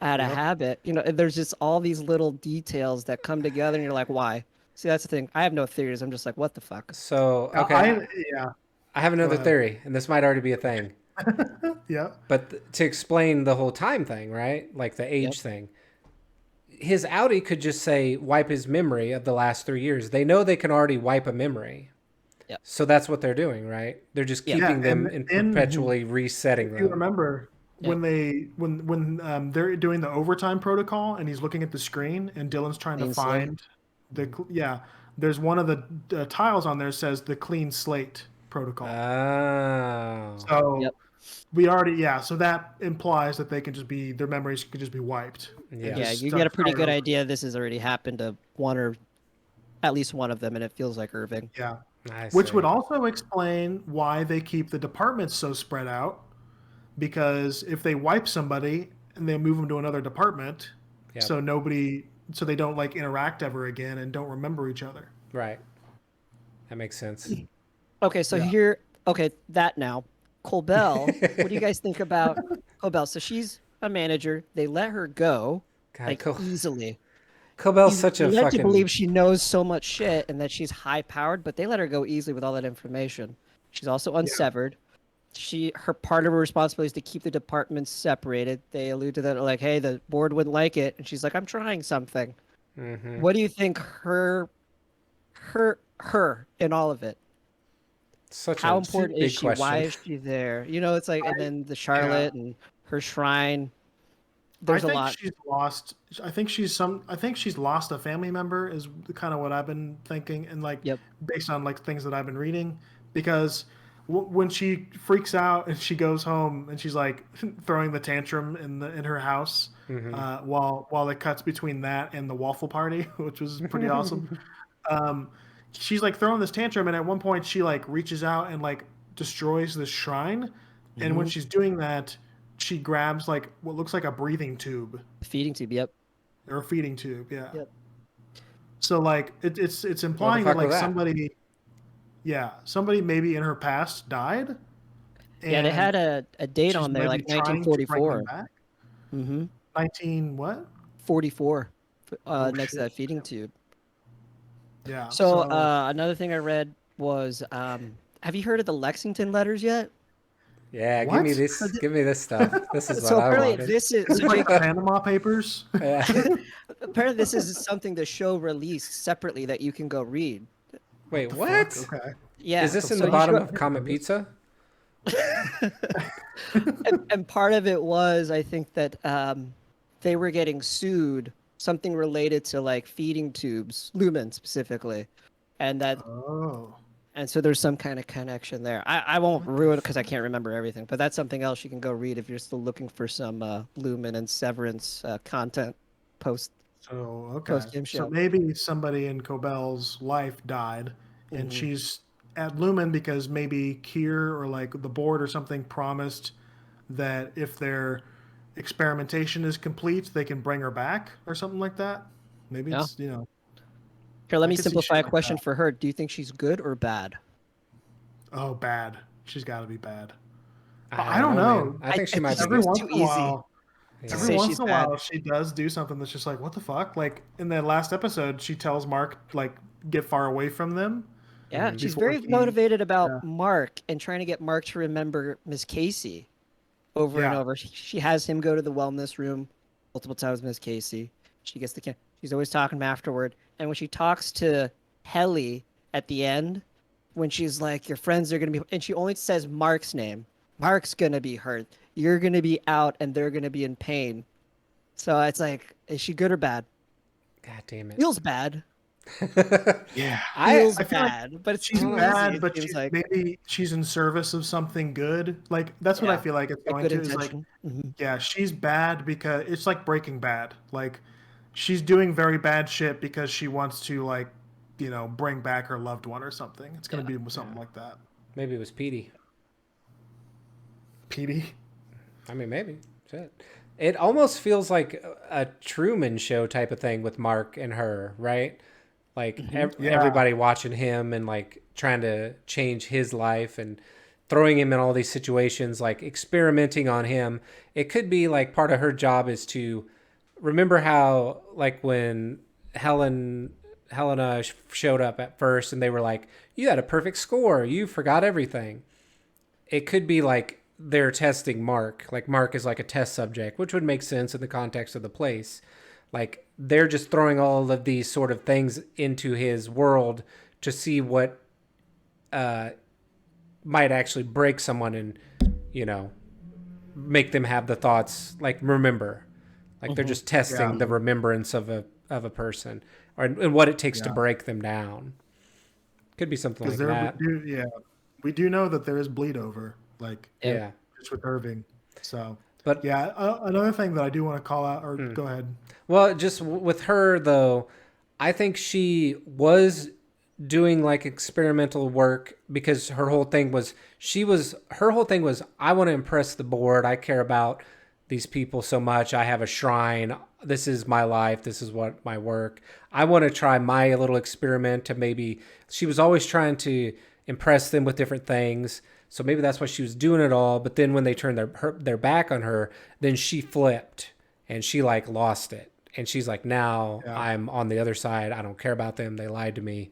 out of yep. habit? And there's just all these little details that come together, and you're like, why? See, that's the thing. I have no theories. I'm just like, what the fuck? So, okay, I yeah. I have Go another ahead. theory, and this might already be a thing. Yeah, But to explain the whole time thing, right? Like the Yep. age thing. His Audi could just say wipe his memory of the last 3 years. They know they can already wipe a memory. Yep. So that's what they're doing, right? They're just Yep. yeah, keeping them and and in perpetually resetting if you them. remember Yep. when they're doing the overtime protocol and he's looking at the screen and Dylan's trying to Ainsley. find the yeah there's one of the tiles on there says the clean slate protocol. Oh. So Yep. we already, yeah. So that implies that they can just be, their memories could just be wiped. and Yeah. Yeah, just you get a pretty start good over. idea this has already happened to one or at least one of them, and it feels like Irving. Yeah. I Which would see. also explain why they keep the departments so spread out. Because if they wipe somebody and they move them to another department, Yep. so they don't like interact ever again and don't remember each other. Right. That makes sense. Okay, so Yeah. that now. Colbell, what do you guys think about Colbell? So she's a manager. They let her go, God, like, easily. Cobell's such You're a led to fucking. believe she knows so much shit and that she's high powered, but they let her go easily with all that information. She's also unsevered. Her part of her responsibility is to keep the departments separated. They allude to that, like, hey, the board wouldn't like it, and she's like, I'm trying something. Mm-hmm. What do you think her in all of it? Such How a important is big she? Why question. is she there? You know, it's like, and then the Yeah. Charlotte and her shrine. I There's a think lot. she's lost. I think she's lost a family member is kind of what I've been thinking, and like Yep. based on like things that I've been reading, because when she freaks out and she goes home and she's like throwing the tantrum in her house, while it cuts between that and the waffle party, which was pretty awesome. Um, she's like throwing this tantrum, and at one point she like reaches out and like destroys this shrine, and when Hmm. she's doing that, she grabs like what looks like a breathing tube Feeding tube. Yep. or a feeding tube. Yeah. Yep. So like it's What the implying that fuck was like that? somebody maybe in her past died, Yeah, they and had a date she's on there, maybe like trying to bring them 1944. back. Mm-hmm. 19 what? 44, Oh next to that shit. feeding tube. Yeah. So So another thing I read was, have you heard of the Lexington letters yet? Yeah, give me what? this. Give me this stuff. This is what So I apparently wanted. this is It's so like Jake. the Panama Papers. Yeah. Apparently this is something the show released separately that you can go read. Wait, The what? fuck? Okay. Yeah. Is this in So the you bottom should, of Comet Pizza? and part of it was, I think that they were getting sued, something related to like feeding tubes, lumen specifically, and that Oh. and so there's some kind of connection there. I won't ruin it because I can't remember everything, but that's something else you can go read if you're still looking for some Lumen and Severance content post So okay. post game So show. maybe somebody in Cobell's life died, and Hmm. she's at Lumen because maybe Kier or like the board or something promised that if their experimentation is complete, they can bring her back or something like that. Maybe Yeah. it's Here, let I me could see simplify shit a like question that. for her. Do you think she's good or bad? Oh, bad. She's got to be bad. But I I don't don't know, man. know. I think she might be It's Every good. once too in a easy while, to Yeah. every say once she's in a bad. while, she does do something that's just like, what the fuck? Like in the last episode, she tells Mark like get far away from them Yeah, she's before very he. motivated about Yeah. Mark and trying to get Mark to remember Miss Casey over and Yeah. over. She has him go to the wellness room multiple times, Miss Casey. She gets the she's always talking to him afterward. And when she talks to Helly at the end, when she's like, your friends are going to be, and she only says Mark's name. Mark's going to be hurt. You're going to be out and they're going to be in pain. So it's like, is she good or bad? God damn it. Feels bad. Yeah. Feels I feel like bad, but it's she's too easy. bad, It but seems like, maybe she's in service of something good. Like that's what I yeah, feel like it's a going good to is like, intention. Hmm. yeah, she's bad because it's like Breaking Bad. Like she's doing very bad shit because she wants to like, bring back her loved one or something. It's gonna Yeah. be something like that. Maybe it was Petey. Petey. I mean, maybe. Shit. It almost feels like a Truman Show type of thing with Mark and her, right? Like Yeah. everybody watching him and like trying to change his life and throwing him in all these situations, like experimenting on him. It could be like part of her job is to remember how like when Helena showed up at first and they were like, you had a perfect score, you forgot everything. It could be like they're testing Mark. Like Mark is like a test subject, which would make sense in the context of the place. Like they're just throwing all of these sort of things into his world to see what might actually break someone and, you know, make them have the thoughts like remember. Like they're just Yeah. testing the remembrance of of a person, or and what it takes to Yeah. break them down. Could be something Because like there that. we do know that there is bleed over, like Yeah. Yeah, just with Irving. So but yeah, another thing that I do want to call out, or go ahead. well, just with her though, I think she was doing like experimental work because her whole thing was I want to impress the board. I care about these people so much. I have a shrine. This is my life. This is what my work. I want to try my little experiment to maybe she was always trying to impress them with different things. So maybe that's why she was doing it all. But then when they turned their back on her, then she flipped and she like lost it. And she's like, now Yeah. I'm on the other side. I don't care about them. They lied to me.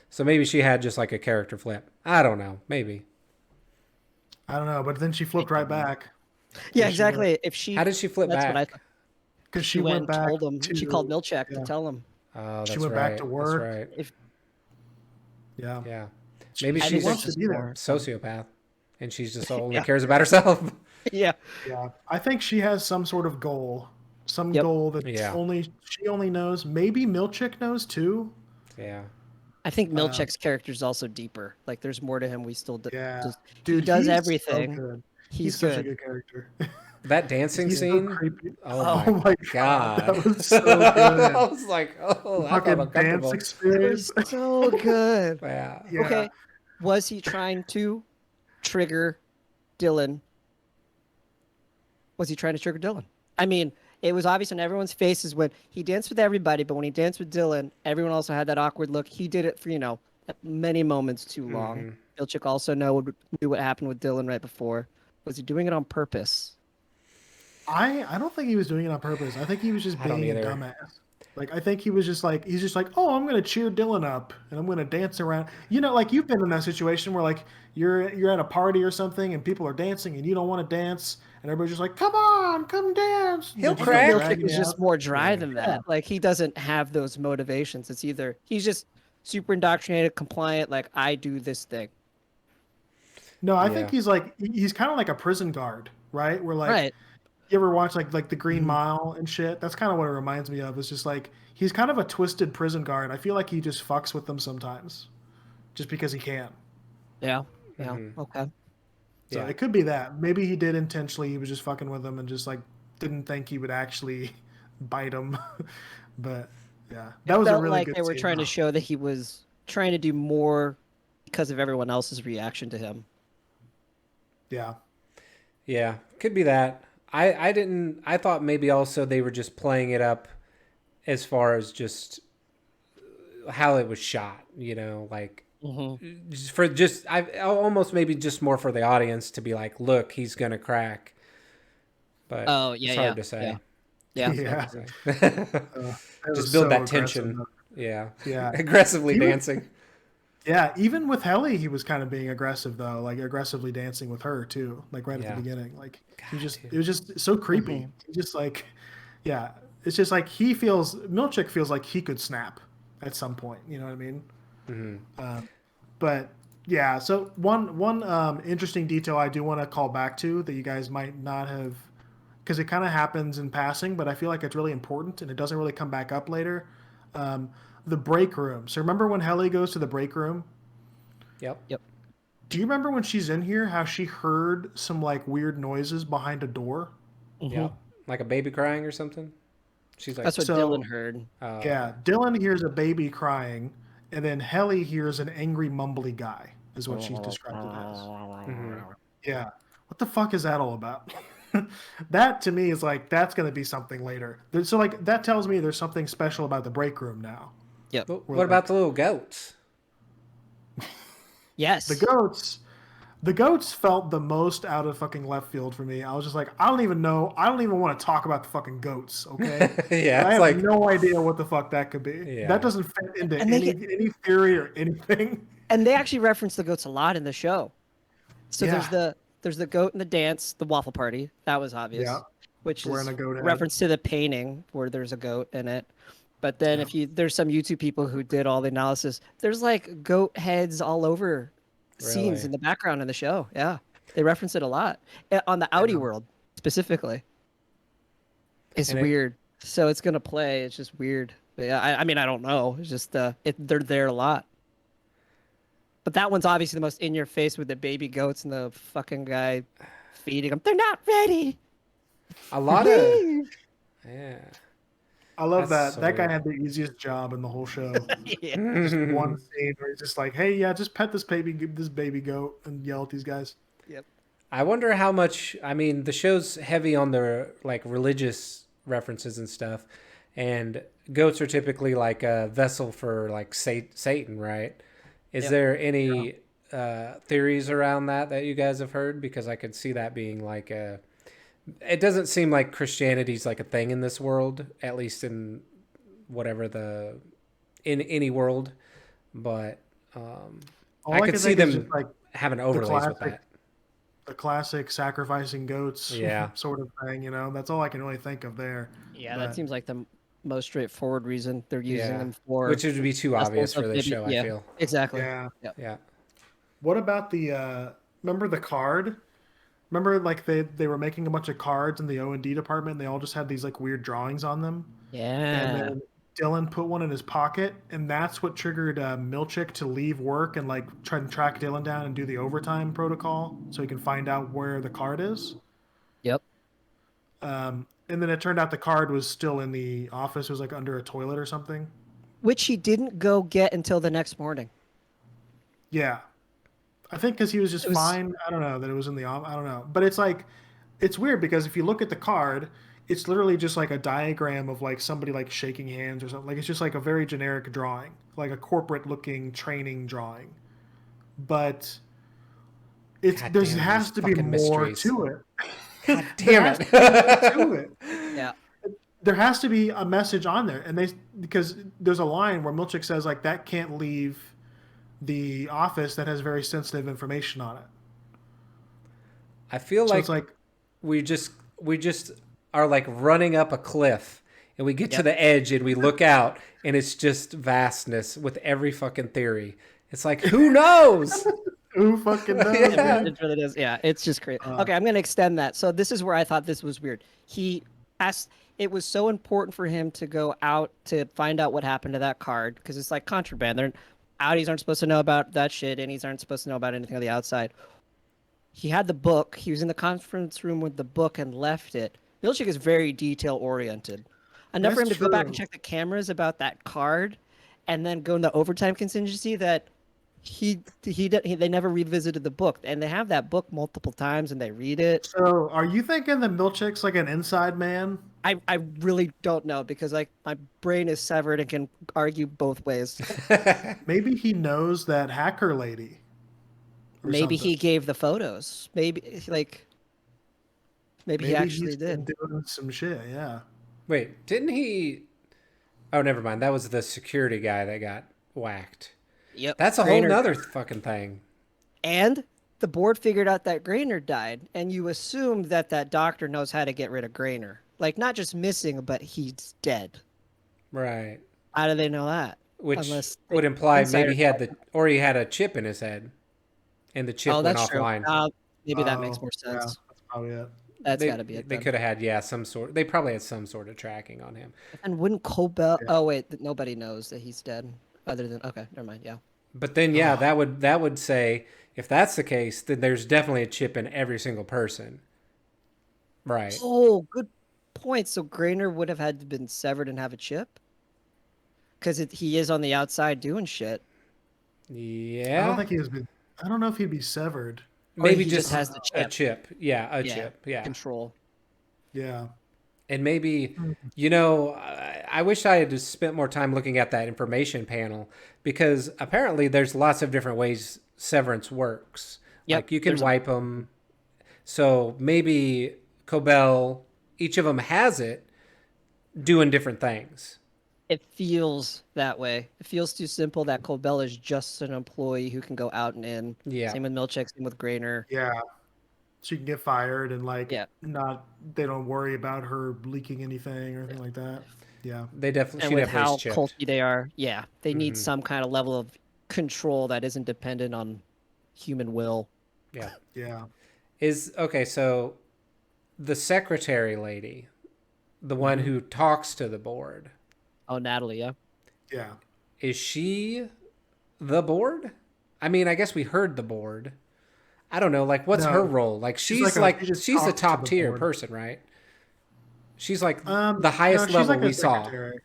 So maybe she had just like a character flip. I don't know. Maybe. I don't know, but then she flipped right back Yeah, she went- exactly. If she, How did she flip that's what I back? thought. because She she went went and back told him. to She called Milchek to yeah. Oh, tell him. that's She went right. back to That's work. right. If Yeah, Yeah. Maybe I she's think a there's just be there. more. sociopath and she's just only Yeah. cares about herself. Yeah. yeah. I think she has some sort of goal, some Yep. goal that Yeah. she only knows. Maybe Milchick knows too. Yeah. I think Milchek's character is also deeper. Like there's more to him. We still do. Yeah, Just, dude, he does he's everything. So good. He's such a good. good character. That dancing He's so scene. creepy. Oh, my god. that was so good. I was like, oh, I felt Fucking uncomfortable. dance It was experience. so good. Yeah. Yeah. Okay. Was he trying to trigger Dylan? Was he trying to trigger Dylan? I mean, it was obvious on everyone's faces when he danced with everybody, but when he danced with Dylan, everyone also had that awkward look. He did it for, many moments too long. Milchik also knew what happened with Dylan right before. Was he doing it on purpose? I don't think he was doing it on purpose. I think he was just I don't being a either. dumbass. Like I think he was just like he's just like, oh, I'm gonna cheer Dylan up and I'm gonna dance around. You know, like you've been in that situation where like you're at a party or something and people are dancing and you don't want to dance and everybody's just like, come on, come dance. He'll And they crack. drag Milchik you is just out. more dry than that. Like he doesn't have those motivations. It's either he's just super indoctrinated, compliant, like I do this thing. No, I Yeah. think he's kind of like a prison guard, right? Where like Right. you ever watch like the Green Mile and shit? That's kind of what it reminds me of. It's just like he's kind of a twisted prison guard. I feel like he just fucks with them sometimes, just because he can. Yeah. Yeah. Okay. So Yeah. it could be that. Maybe he did intentionally. He was just fucking with them and just like didn't think he would actually bite him. But yeah, that was a Felt really like good they were scene. trying to show that he was trying to do more because of everyone else's reaction to him. Yeah. Yeah. Could be that. I thought maybe also they were just playing it up as far as just how it was shot, like I almost maybe just more for the audience to be like, look, he's going to crack. But Oh, yeah, it's hard yeah, to say. Yeah. Yeah. Just It was build so that aggressive, tension. though. Yeah. Yeah. Aggressively He was- dancing. Yeah, even with Helly, he was kind of being aggressive though, like aggressively dancing with her too, like right Yeah. at the beginning. Like dude. it was just so creepy. He just like, yeah, it's just like Milchick feels like he could snap at some point. You know what I mean? But yeah, so one interesting detail I do want to call back to that you guys might not have, because it kind of happens in passing, but I feel like it's really important and it doesn't really come back up later. The break room. So remember when Helly goes to the break room? Yep. Yep. Do you remember when she's in here how she heard some like weird noises behind a door? Yep. Like a baby crying or something. She's like, That's what So- Dylan heard. Yeah, Dylan hears a baby crying, and then Helly hears an angry, mumbly guy, is what she's described it as. Yeah. What the fuck is that all about? That to me is like, that's going to be something later. So, like, that tells me there's something special about the break room now. Yep. But what about the little goats? Yes. The goats felt the most out of fucking left field for me. I was just like, I don't even know. I don't even want to talk about the fucking goats, okay? Yeah, I it's have like no idea what the fuck that could be. Yeah. That doesn't fit into And they any theory or anything. And they actually reference the goats a lot in the show. So Yeah. there's the goat in the dance, the waffle party. That was obvious. Yeah. Which Wearing is a goat head. reference to the painting where there's a goat in it. But then there's some YouTube people who did all the analysis. There's like goat heads all over scenes Really? in the background in the show. Yeah. They reference it a lot. On the Audi world specifically. It's And weird. So it's gonna play. It's just weird. But yeah, I mean, I don't know. It's just they're there a lot. But that one's obviously the most in your face with the baby goats and the fucking guy feeding them. They're not ready. A lot of Leave. yeah. I love That's that. so That guy weird. had the easiest job in the whole show. Yeah. Just one scene where he's just like, "Hey, yeah, just pet this baby goat, and yell at these guys." Yep. I wonder how much. I mean, the show's heavy on the like religious references and stuff, and goats are typically like a vessel for like Satan, right? Is Yep. there any theories around that you guys have heard? Because I could see that being like a. It doesn't seem like Christianity's like a thing in this world, at least in whatever in any world, but I All I could can see think is just them like having the overlays with classic, that. the classic sacrificing goats Yeah. sort of thing. That's all I can really think of there. Yeah, that But seems like the most straightforward reason they're using Yeah. them for Which would be too vessels obvious for of this baby. show, I Yeah, feel. exactly. yeah, Yep. Yeah. what about the? Remember the card? Remember, like they were making a bunch of cards in the O&D department. And they all just had these like weird drawings on them, and Yeah. then Dylan put one in his pocket, and that's what triggered Milchick to leave work and like try and track Dylan down and do the overtime protocol so he can find out where the card is. Yep. And then it turned out the card was still in the office. It was like under a toilet or something. Which he didn't go get until the next morning. Yeah, I think because he was just It was fine. I don't know that it was in the. I don't know, but it's like, it's weird because if you look at the card, it's literally just like a diagram of like somebody like shaking hands or something. Like it's just like a very generic drawing, like a corporate looking training drawing. But it's God there damn these has to be fucking more mysteries. to it. God There damn has to be more to it. it. yeah. There has to be a message on there, and they because there's a line where Milchick says like that can't leave the office that has very sensitive information on it. I feel So it's like like we just are like running up a cliff and we get to Yep. the edge and we look out and it's just vastness with every fucking theory. It's like who knows? who fucking knows, Yeah. dude? It really does. Yeah, it's just crazy. Uh, Okay, I'm gonna extend that. So this is where I thought this was weird. He asked. It was so important for him to go out to find out what happened to that card because it's like contraband. They're outies aren't supposed to know about that shit. Innies aren't supposed to know about anything on the outside. He had the book. He was in the conference room with the book and left it. Milchick is very detail oriented. Enough for him that's to go back and true. check the cameras about that card, and then go into overtime contingency that they never revisited the book, and they have that book multiple times and they read it. So, are you thinking that Milchick's like an inside man? I really don't know because like my brain is severed and can argue both ways. Maybe he knows that hacker lady or Maybe something. he gave the photos. Maybe he Maybe actually he's been did. doing some shit. Yeah. Wait, didn't he? Oh, never mind. That was the security guy that got whacked. Yep. That's a whole Grainer. nother fucking thing. And the board figured out that Grainer died, and you assume that that doctor knows how to get rid of Grainer. Like, not just missing, but he's dead. Right. How do they know that? Which Unless would imply maybe insider. he had he had a chip in his head and the chip Oh, went that's true. offline. Maybe that makes more Yeah, sense. that's probably it. That's They got to be it. they Then. could have had some sort. They probably had some sort of tracking on him. And wouldn't Cobell? Yeah. Oh wait, nobody knows that he's dead. Other than okay, never mind. Yeah. But then that would say if that's the case, then there's definitely a chip in every single person. Right. Oh, good point. So Grainer would have had to been severed and have a chip, because he is on the outside doing shit. I Yeah. don't think he was. I don't know if he'd be severed. Or Maybe he just has the a chip. chip. Yeah, a chip. Yeah. Control. Yeah. And maybe, I wish I had just spent more time looking at that information panel because apparently there's lots of different ways Severance works. Yep, Like you can there's wipe them. So maybe Cobell, each of them has it doing different things. It feels that way. It feels too simple that Cobell is just an employee who can go out and in. Yeah. Same with Milchick, same with Grainer. Yeah. She can get fired and like Yeah. they don't worry about her leaking anything or anything like that. Yeah. She And with definitely how is chipped. culty they are, yeah, they need Mhm. some kind of level of control that isn't dependent on human will. Yeah. Yeah. Okay, so the secretary lady, the one who talks to the board. Oh, Natalie, yeah. Yeah. Is she the board? I mean, I guess we heard the board. I don't know, like what's her No, role? Like she just she's a talks to top the tier board. person, right? She's like the No, highest she's level like a we saw. secretary.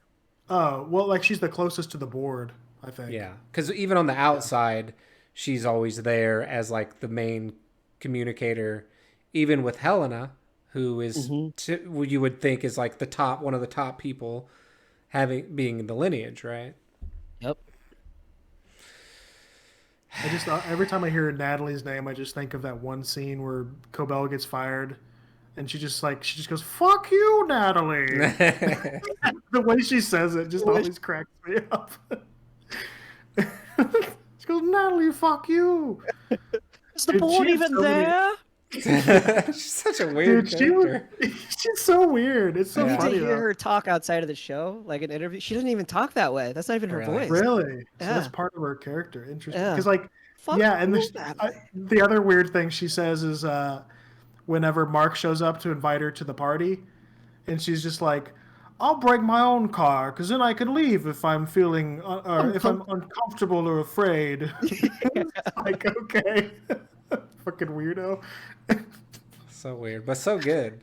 Oh, well, like she's the closest to the board, I think. Yeah, because even on the Yeah. outside, she's always there as like the main communicator. Even with Helena, who is Hmm. what you would think is like the top, one of the top people having being in the lineage, right? Yep. I just every time I hear Natalie's name, I just think of that one scene where Cobell gets fired, and she just goes "fuck you, Natalie." The way she says it just always cracks me up. She goes, "Natalie, fuck you." Is the Dude, she board has even so many. there? She's such a weird Dude, character. she's so weird. It's You so need to funny hear though. her talk outside of the show, like an interview. She doesn't even talk that way. That's not even her Really? voice. Really? So that's Yeah. part of her character. Interesting. Yeah. Because like, Fuck yeah, and you, Natalie. the other weird thing she says is whenever Mark shows up to invite her to the party, and she's just like, "I'll bring my own car, because then I can leave if I'm feeling or if I'm Uncomfortable. uncomfortable or afraid." It's like, okay, fucking weirdo. So weird, but so good.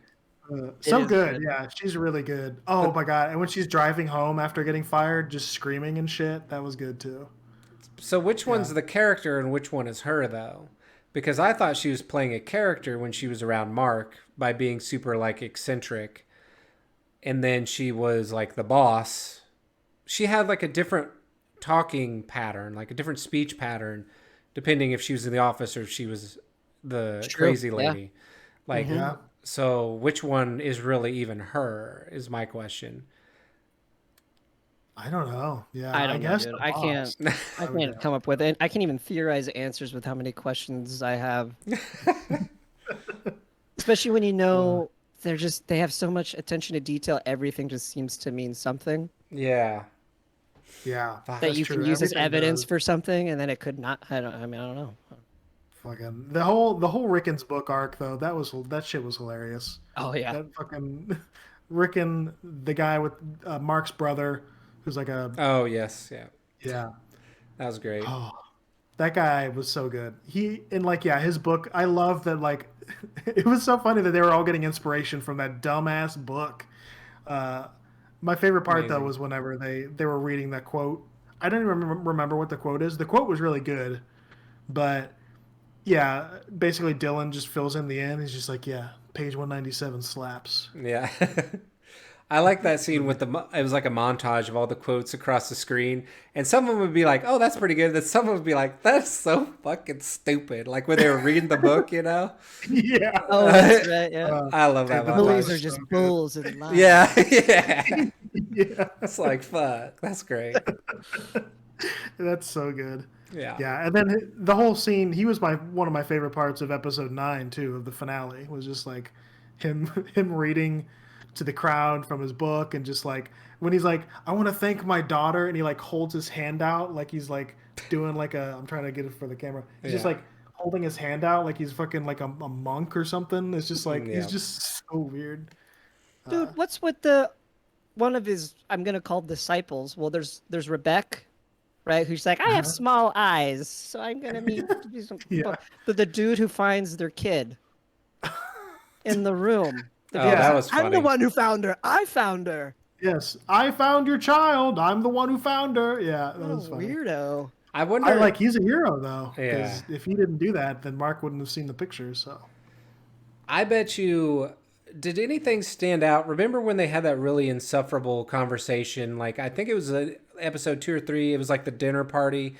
It So is good, good. yeah. She's really good. Oh But my god! And when she's driving home after getting fired, just screaming and shit, that was good too. so which Yeah. one's the character and which one is her though? Because I thought she was playing a character when she was around Mark by being super like eccentric, and then she was like the boss. She had like a different talking pattern, like a different speech pattern, depending if she was in the office or if she was the It's true. crazy Yeah. lady. Like, Hmm. Yeah. so which one is really even her? Is my question. I don't know. Yeah, I I don't know, guess dude. the I can't. boss. I I would can't come up with it. I can't even theorize answers with how many questions I have. Especially when you uh, know they have so much attention to detail. Everything just seems to mean something Yeah. yeah, Fuck. that that's you can true. use as Everything evidence does. for something, and then it could not. I mean, I don't know. Fucking the whole Rickens book arc though. That shit was hilarious. Oh yeah. That fucking Rickon, the guy with Mark's brother, who's like a Oh yes, yeah. yeah. That was great. Oh, that guy was so good. He and like yeah, his book. I love that. Like, it was so funny that they were all getting inspiration from that dumbass book. Uh, my favorite part though Amazing. was whenever they were reading that quote. I don't even remember what the quote is. The quote was really good, but yeah, basically Dylan just fills in the end. He's just like, yeah, page 197 slaps. Yeah. I like that scene with it was like a montage of all the quotes across the screen, and some of them would be like, "Oh, that's pretty good." Then some of them would be like, "That's so fucking stupid." Like when they were reading the book, you know. Yeah. Oh, that's right. Yeah. I love that Dude, the book Bullies montage. are was just so good. bulls and lies. Yeah, yeah. Yeah. It's like fuck. That's great. That's so good. Yeah. Yeah, and then the whole scene, he was my one of my favorite parts of episode 9 too, of the finale, was just like him reading to the crowd from his book, and just like when he's like, I want to thank my daughter, and he like holds his hand out like he's like doing like a, I'm trying to get it for the camera. He's just Yeah. like holding his hand out like he's fucking like a monk or something. It's just like he's Yeah. just so weird. Dude, what's with the one of his? I'm gonna call disciples. Well, there's Rebecca, right? Who's like, I have Uh-huh. small eyes, so I'm gonna need to do some. Yeah. But the dude who finds their kid in the room. The Oh, dude's Yeah. that like, was I'm the funny. one who found her. I found her. Yes, I found your child. I'm the one who found her. Yeah, that What a was funny. weirdo. I I wonder. like he's a hero though, Yeah. because if he didn't do that, then Mark wouldn't have seen the pictures. So I bet you. Did anything stand out? Remember when they had that really insufferable conversation? Like I think it was episode 2 or 3. It was like the dinner party,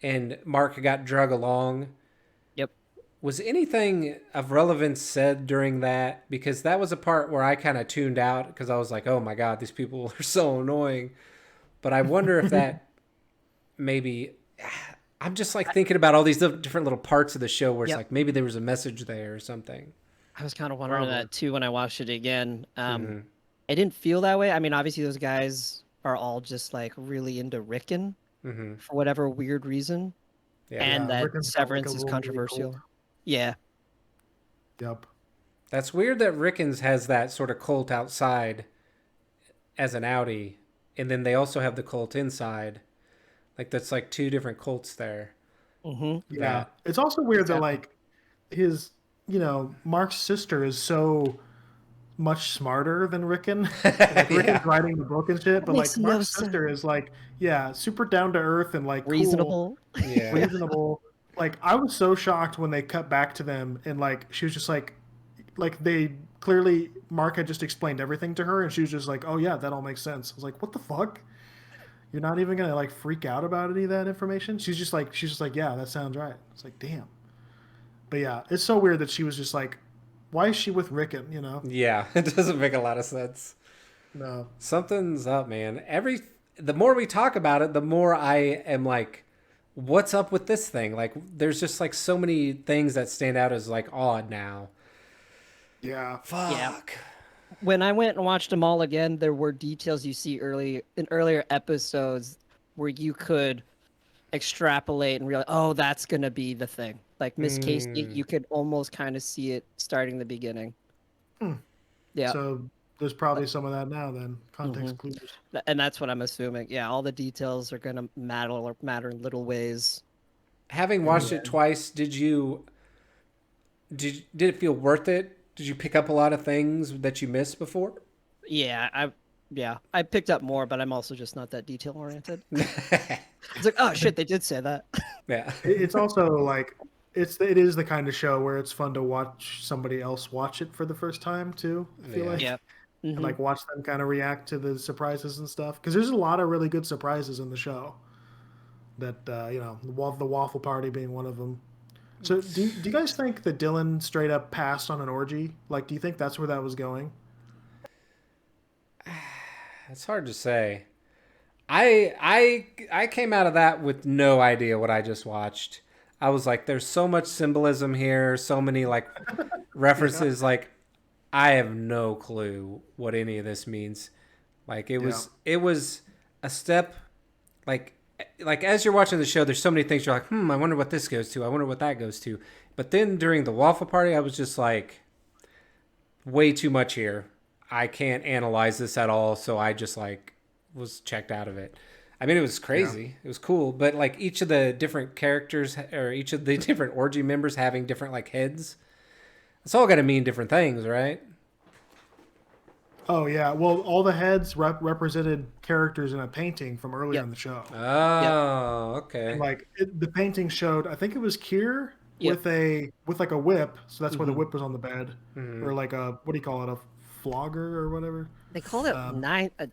and Mark got drug along. Yep. Was anything of relevance said during that? Because that was a part where I kind of tuned out because I was like, oh my God, these people are so annoying. But I wonder if that maybe. I'm just like thinking about all these different little parts of the show where it's Yep. like maybe there was a message there or something. I was kind of wondering Probably. that too when I watched it again. Mm-hmm. I didn't feel that way. I mean, obviously those guys are all just like really into Rickon Mm-hmm. for whatever weird reason, Yeah. and yeah, that Rickon's got like Severance a is little mini controversial. cult. Yeah. Yep. That's weird that Rickens has that sort of cult outside as an outie and then they also have the cult inside. Like that's like two different cults there. Mm-hmm. Yeah, That it's also weird that Exactly. like his, Mark's sister is so much smarter than Rickon. Like Rickon's yeah, writing the book and shit, That but makes like no Mark's sense. sister is like, yeah, super down to earth and like cool, Reasonable. yeah, reasonable. Like I was so shocked when they cut back to them and like she was just like they clearly Mark had just explained everything to her and she was just like, oh yeah, that all makes sense. I was like, what the fuck? You're not even gonna like freak out about any of that information? She's just like, yeah, that sounds right. It's like, damn. But yeah, it's so weird that she was just like, why is she with Rickon? yeah. It doesn't make a lot of sense. No. Something's up, man. The more we talk about it, the more I am like, what's up with this thing? Like, there's just like so many things that stand out as like odd now. Yeah. Yeah. Fuck. When I went and watched them all again, there were details you see early in earlier episodes where you could extrapolate and realize, oh, that's gonna be the thing. Like Miss Casey, Mm. you could almost kind of see it starting the beginning. Hmm. Yeah. So there's probably some of that now then. hmm Context clues. And that's what I'm assuming. Yeah, all the details are gonna matter in little ways. Having In watched the it end. twice, did it feel worth it? Did you pick up a lot of things that you missed before? I picked up more, but I'm also just not that detail oriented. It's like, oh shit, they did say that. Yeah. It's also like it is the kind of show where it's fun to watch somebody else watch it for the first time too. I feel Yeah. like Yeah. and hmm like watch them kind of react to the surprises and stuff because there's a lot of really good surprises in the show. That the waffle party being one of them. So do you guys think that Dylan straight up passed on an orgy? Like, do you think that's where that was going? It's hard to say. I came out of that with no idea what I just watched. I was like, there's so much symbolism here, so many like Yeah. references. Like, I have no clue what any of this means. Like, Yeah. it was a step. Like like as you're watching the show, there's so many things you're like, I wonder what this goes to. I wonder what that goes to. But then during the waffle party, I was just like, way too much here. I can't analyze this at all, so I just like was checked out of it. I mean, it was Yeah. crazy. It was cool, but like each of the different characters or each of the different orgy members having different like heads, it's all got to mean different things, right? Oh yeah. Well, all the heads represented characters in a painting from earlier Yep. in the show. Yep. Oh, And okay. like the painting showed, I think it was Kier Yep. with like a whip. So that's why the hmm whip was on the bed, Hmm. or like a what do you call it, a flogger or whatever? They call it Um,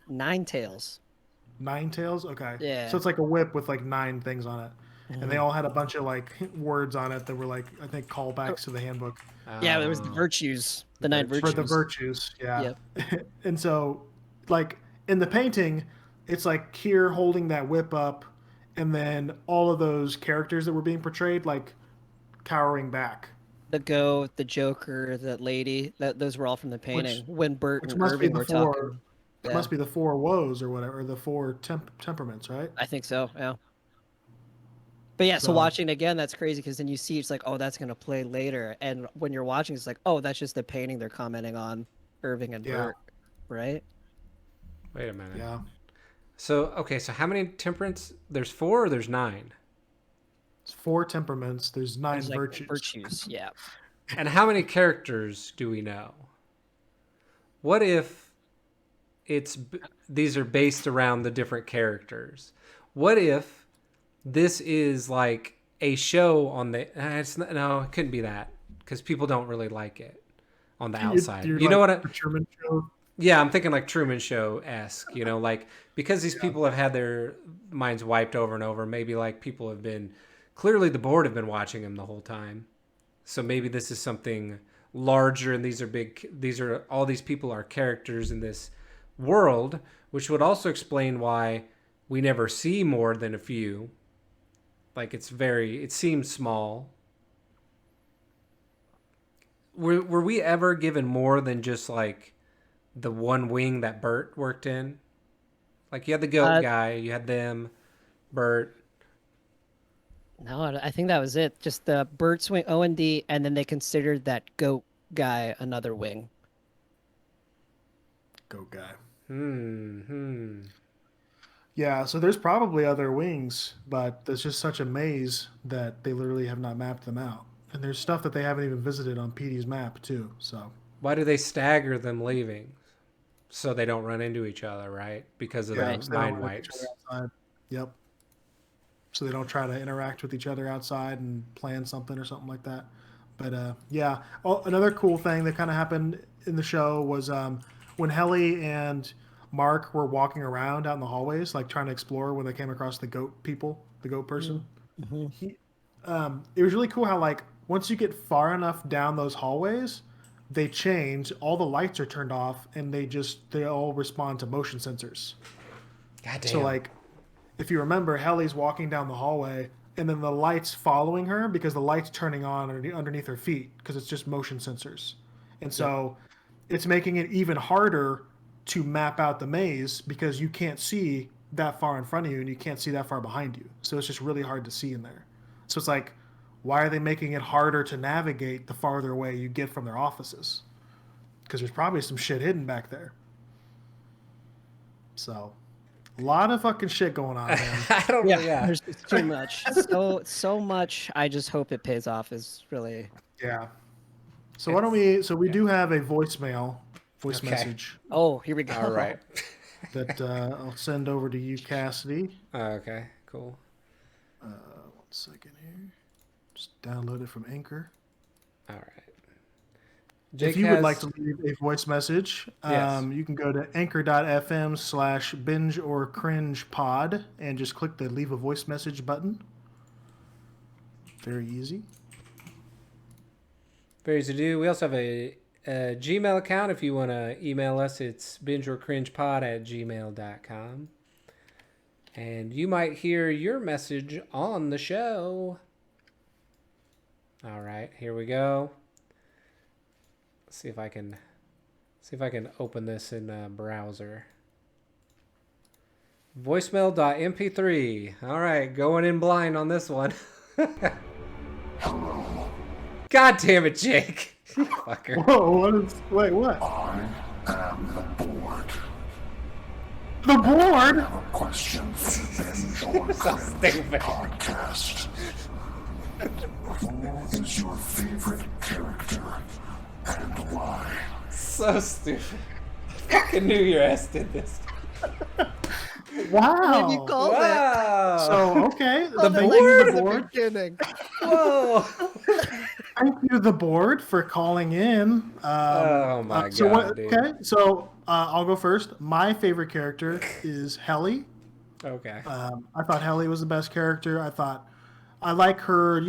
nine tails. Nine tails. Okay, so Yeah. it's like a whip with like nine things on it, and they hmm all had a bunch of like words on it that were like I think Oh, callbacks to the handbook yeah, there was the Oh, virtues, the nine for the virtues. virtues. virtues. Yeah, Yep. and so like in the painting, it's like Kier holding that whip up, and then all of those characters that were being portrayed like cowering back. The goat, the Joker, that lady, those were all from the which painting. When Bert which and must be Irving the were four talking. that Yeah, must be the four woes or whatever, the four temperaments, right? I think so. Yeah. But yeah, so So watching it again, that's crazy because then you see it's like, oh, that's gonna play later, and when you're watching, it's like, oh, that's just the painting they're commenting on, Irving and yeah, Bert, right? Wait a minute. yeah, So okay, so how many temperance? There's four or there's nine? it's four temperaments. There's There's nine like virtues. virtues. Yeah. And how many characters do we know? What if these are based around the different characters? What if this is like a show on the it's not, no, it couldn't be that because people don't really like it on the outside. You're You know like what I the Truman Show. Yeah, I'm thinking like Truman Show esque, like because these Yeah, people have had their minds wiped over and over, maybe like people have been clearly the board have been watching them the whole time. So maybe this is something larger and these are all these people are characters in this world, which would also explain why we never see more than a few. Like it seems small. Were we ever given more than just like the one wing that Bert worked in? Like you had the goat Uh, guy, you had them, Bert. no, I think that was it. Just the Bert's wing, O and D, and then they considered that goat guy another wing. go guy. Hmm. Hmm. Yeah, so there's probably other wings, but there's just such a maze that they literally have not mapped them out. And there's stuff that they haven't even visited on PD's map too. So Why do they stagger them leaving? So they don't run into each other, right? Because of yeah, the Right. so they don't mind run into each other wipes. outside. Yep. So they don't try to interact with each other outside and plan something or something like that. But yeah, oh, another cool thing that kind of happened in the show was when Helly and Mark were walking around out in the hallways, like trying to explore when they came across the goat people, the goat person. Mm-hmm. He, it was really cool how like once you get far enough down those hallways, they change. All the lights are turned off, and they all respond to motion sensors. God So damn. like if you remember, Helly's walking down the hallway, and then the lights following her because the lights turning on underneath her feet because it's just motion sensors, and Yep. so it's making it even harder to map out the maze because you can't see that far in front of you and you can't see that far behind you. So it's just really hard to see in there. So it's like, why are they making it harder to navigate the farther away you get from their offices? Because there's probably some shit hidden back there. So a lot of fucking shit going on, man. I don't know. Yeah, Yeah. there's just too much. So much. I just hope it pays off. Is really Yeah. So why don't we? So we do have a voice Okay. message oh, here we go. All right. that I'll send over to you, Cassidy. Okay. Cool. 1 second here. Just download it from Anchor. All right. If you would like to leave a voice message, Yes. you can go to anchor.fm/binge or cringe pod and just click the leave a voice message button. Very easy. Very easy to do. We also have a Gmail account. If you want to email us, it's bingeorcringepod@gmail.com. And you might hear your message on the show. All right, here we go. Let's see if I can open this in a browser. Voicemail.mp3. All right, going in blind on this one. God damn it, Jake. You fucker. Whoa! Wait, what? I am the board. The board? I have a question for the Binge or So Cringe stupid. podcast. Who is your favorite character and why? So stupid. I fucking knew your ass did this. Wow! You called it. Wow. So okay, Called the it thank like you, from the the board. beginning. Whoa. Thank you, the board, for calling in. Oh my so God, dude. Okay, so I'll go first. My favorite character is Helly. Okay. I thought Helly was the best character. I like her.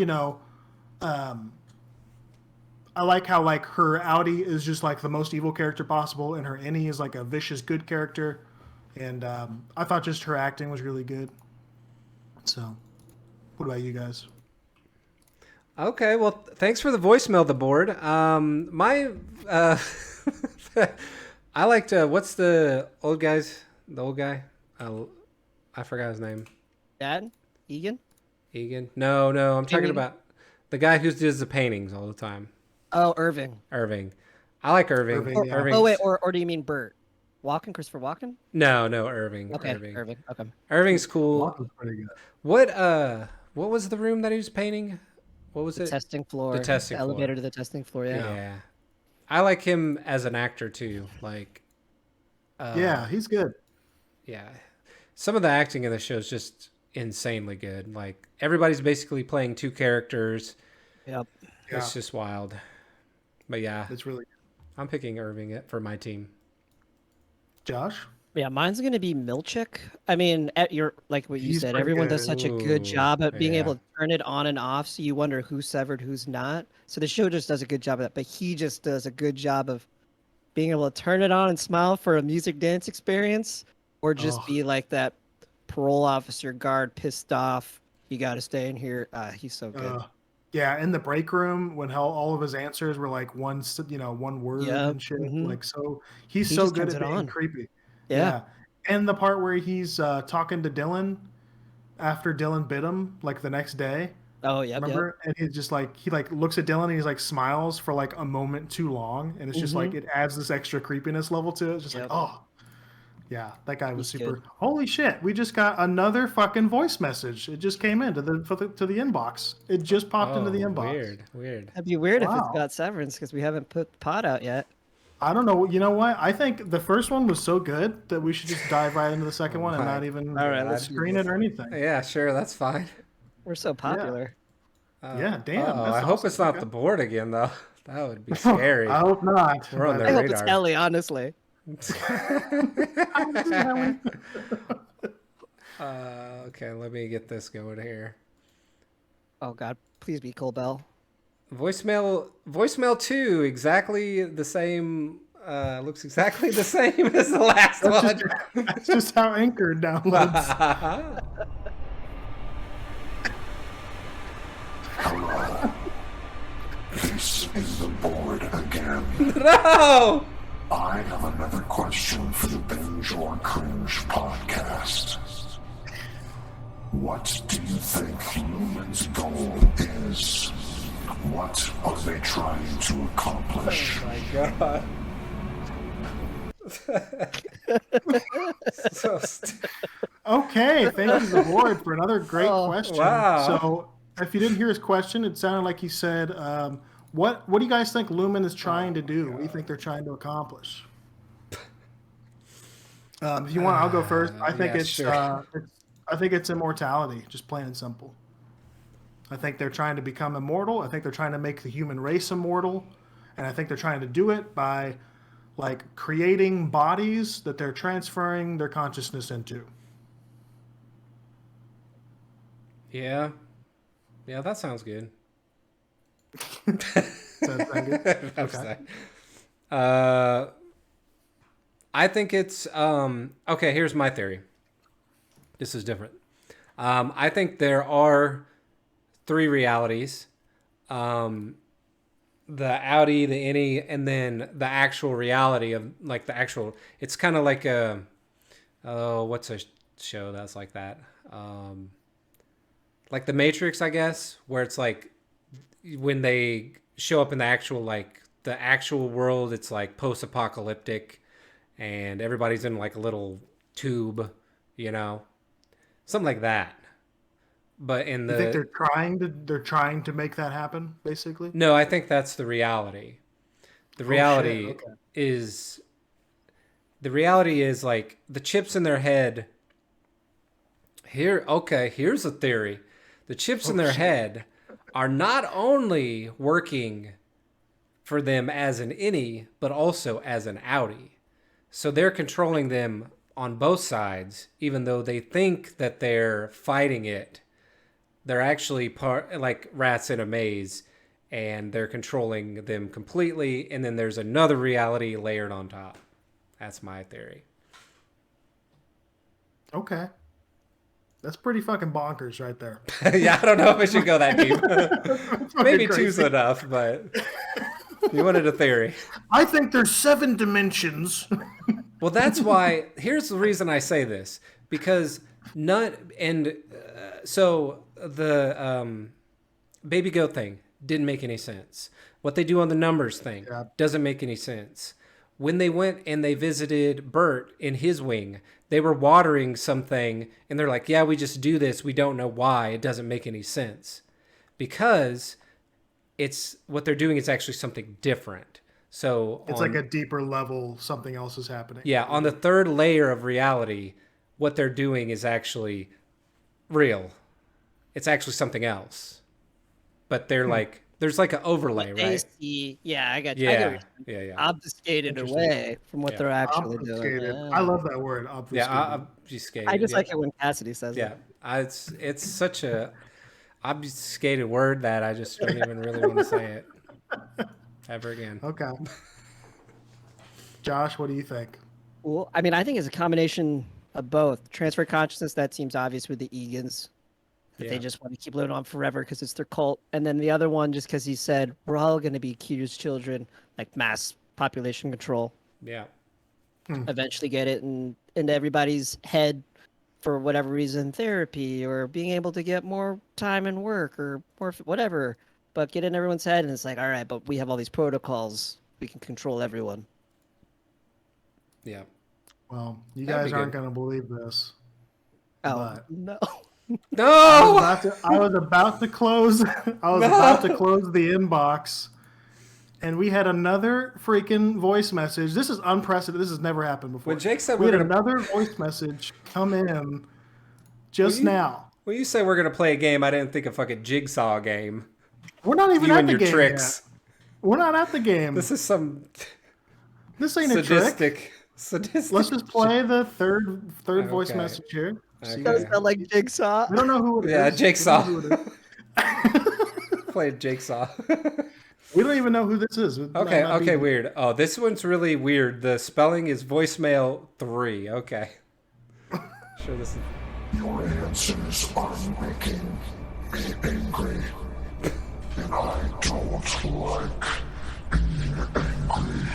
I like how like her outie is just like the most evil character possible, and her innie is like a vicious good character. And I thought just her acting was really good. So, what about you guys? Okay, well, thanks for the voicemail, the board. My, I liked, what's the old guy? I forgot his name. Dad, Egan. Egan? No, I'm talking mean- about the guy who does the paintings all the time. Oh, Irving. Irving. I like Irving. Irving, yeah. Irving's- Oh wait, or do you mean Bert? Christopher Walken? No, Irving. Okay, Irving. Okay. Irving's cool. Walken's pretty good. What was the room that he was painting? What was it? Testing floor. The testing floor. elevator to the testing floor. Yeah. Yeah. I like him as an actor too. Like Yeah, he's good. yeah. Some of the acting in the show is just insanely good. Like everybody's basically playing two characters. Yep. Yeah, It's just wild. But yeah, it's really good. I'm picking Irving for my team. Josh. Yeah, mine's gonna be Milchick. I mean, you're like what you He's said. pretty Everyone good. does such a good Ooh, job at being yeah. able to turn it on and off, so you wonder who's severed, who's not. So the show just does a good job of that. But he just does a good job of being able to turn it on and smile for a music dance experience, or just Oh. be like that parole officer guard pissed off. You got to stay in here. He's so good. Yeah, in the break room when all of his answers were like one word Yep, and shit. mhm. Like so, he's He so just good turns at it being on. creepy. Yeah. And the part where he's talking to Dylan after Dylan bit him, like the next day. Oh, yep. Remember? And he just like looks at Dylan and he's like smiles for like a moment too long, and it's just like it adds this extra creepiness level to it. It's just Yep. like, oh, Yeah, that guy was He's super. good. Holy shit! We just got another fucking voice message. It just came into the inbox. It just popped into the Oh, inbox. weird. That'd be weird if it's Wow. about Severance because we haven't put the pod out yet. I don't know. You know what? I think the first one was so good that we should just dive right into the second one and my not even All right, let's do screen this. it or anything. Yeah, sure, that's fine. We're so popular. Yeah, damn. Oh, That's I hope awesome. it's not Okay. the board again, though. That would be scary. I hope not. We're on but- the I hope it's radar. Ellie, honestly. Okay, let me get this going here. Oh God, please be Cole Bell. Voicemail 2, exactly the same. Looks exactly the same as the last one. That's just how Anchor downloads. Hello. This is the board again. No! I have another question for the Binge or Cringe podcast. What do you think Lumen's goal is? What are they trying to accomplish? My God. So Okay, thank you, the board, for another great Oh, question. wow. So, if you didn't hear his question, it sounded like he said, "What do you guys think Lumen is trying to do? What do you think they're trying to accomplish?" If you want, I'll go first. I think yeah, it's, sure. I think it's immortality, just plain and simple. I think they're trying to become immortal. I think they're trying to make the human race immortal, and I think they're trying to do it by like creating bodies that they're transferring their consciousness into. Yeah, that sounds good. Does that sound good? I'm Okay. sorry. I think it's okay. Here's my theory. This is different. I think there are 3 realities: the outie, the innie, and then the actual reality of like the actual. It's kind of like a what's a show that's like that? Like the Matrix, I guess, where it's like when they show up in the actual world, it's like post-apocalyptic, and everybody's in like a little tube, something like that. But in You think the they're trying to make that happen, basically? no, I think that's the reality. The Oh, reality shit, okay. is the reality is like the chips in their head. Here's a theory. The chips in their head are not only working for them as an innie, but also as an outie. So they're controlling them on both sides, even though they think that they're fighting it. They're actually part like rats in a maze, and they're controlling them completely. And then there's another reality layered on top. That's my theory. Okay. That's pretty fucking bonkers right there. Yeah, I don't know if I should go that deep. Maybe Fucking two's crazy. enough, but you wanted a theory. I think there's 7 dimensions. Well, that's why. Here's the reason I say this, because so the baby goat thing didn't make any sense. What they do on the numbers thing doesn't make any sense. When they went and they visited Bert in his wing, they were watering something, and they're like, "Yeah, we just do this. We don't know why. It doesn't make any sense," because it's what they're doing is actually something different. So It's like a deeper level, something else is happening. yeah, on the 3rd layer of reality, what they're doing is actually real. It's actually something else. But they're like, there's like an overlay, What they right? see, yeah, I got you. I get Yeah, what you're saying. yeah. Obfuscated away from what Yeah. they're actually Obfuscated. doing. I love that word, obfuscated. Yeah, obfuscated. I just yeah. like it when Cassidy says Yeah, it. it's such a obfuscated word that I just don't even really want to say it ever again. Okay. Josh, what do you think? Well, I mean, I think it's a combination of both. Transfer consciousness, that seems obvious with the Egans. That they Yeah. just want to keep living on forever because it's their cult. And then the other one, just because he said, we're all going to be Q's children, like mass population control. Yeah. Eventually get it into everybody's head for whatever reason, therapy or being able to get more time in work or more whatever. But get in everyone's head and it's like, all right, but we have all these protocols. We can control everyone. Yeah. Well, you That'd guys be aren't good. going to believe this, Oh but no. No, I was about to close. I was about to no. close the inbox, and we had another freaking voice message. This is unprecedented. This has never happened When before. Jake said We we're had gonna, another voice message come in when just you now. when you say we're gonna play a game, I didn't think a fucking jigsaw game. We're not even You at and the your game yet. tricks. We're not at the game. This is some This ain't a trick. sadistic. Let's just play the third voice Okay. message here. See Does Okay. who, sound like Jigsaw? we don't know who it is. Yeah, We don't jigsaw. know who it is. Played jigsaw. We don't even know who this is. It might Okay, not be- okay, weird. Oh, this one's really weird. The spelling is voicemail 3. Okay. Sure, this is. Your answers are making me angry. And I don't like being angry.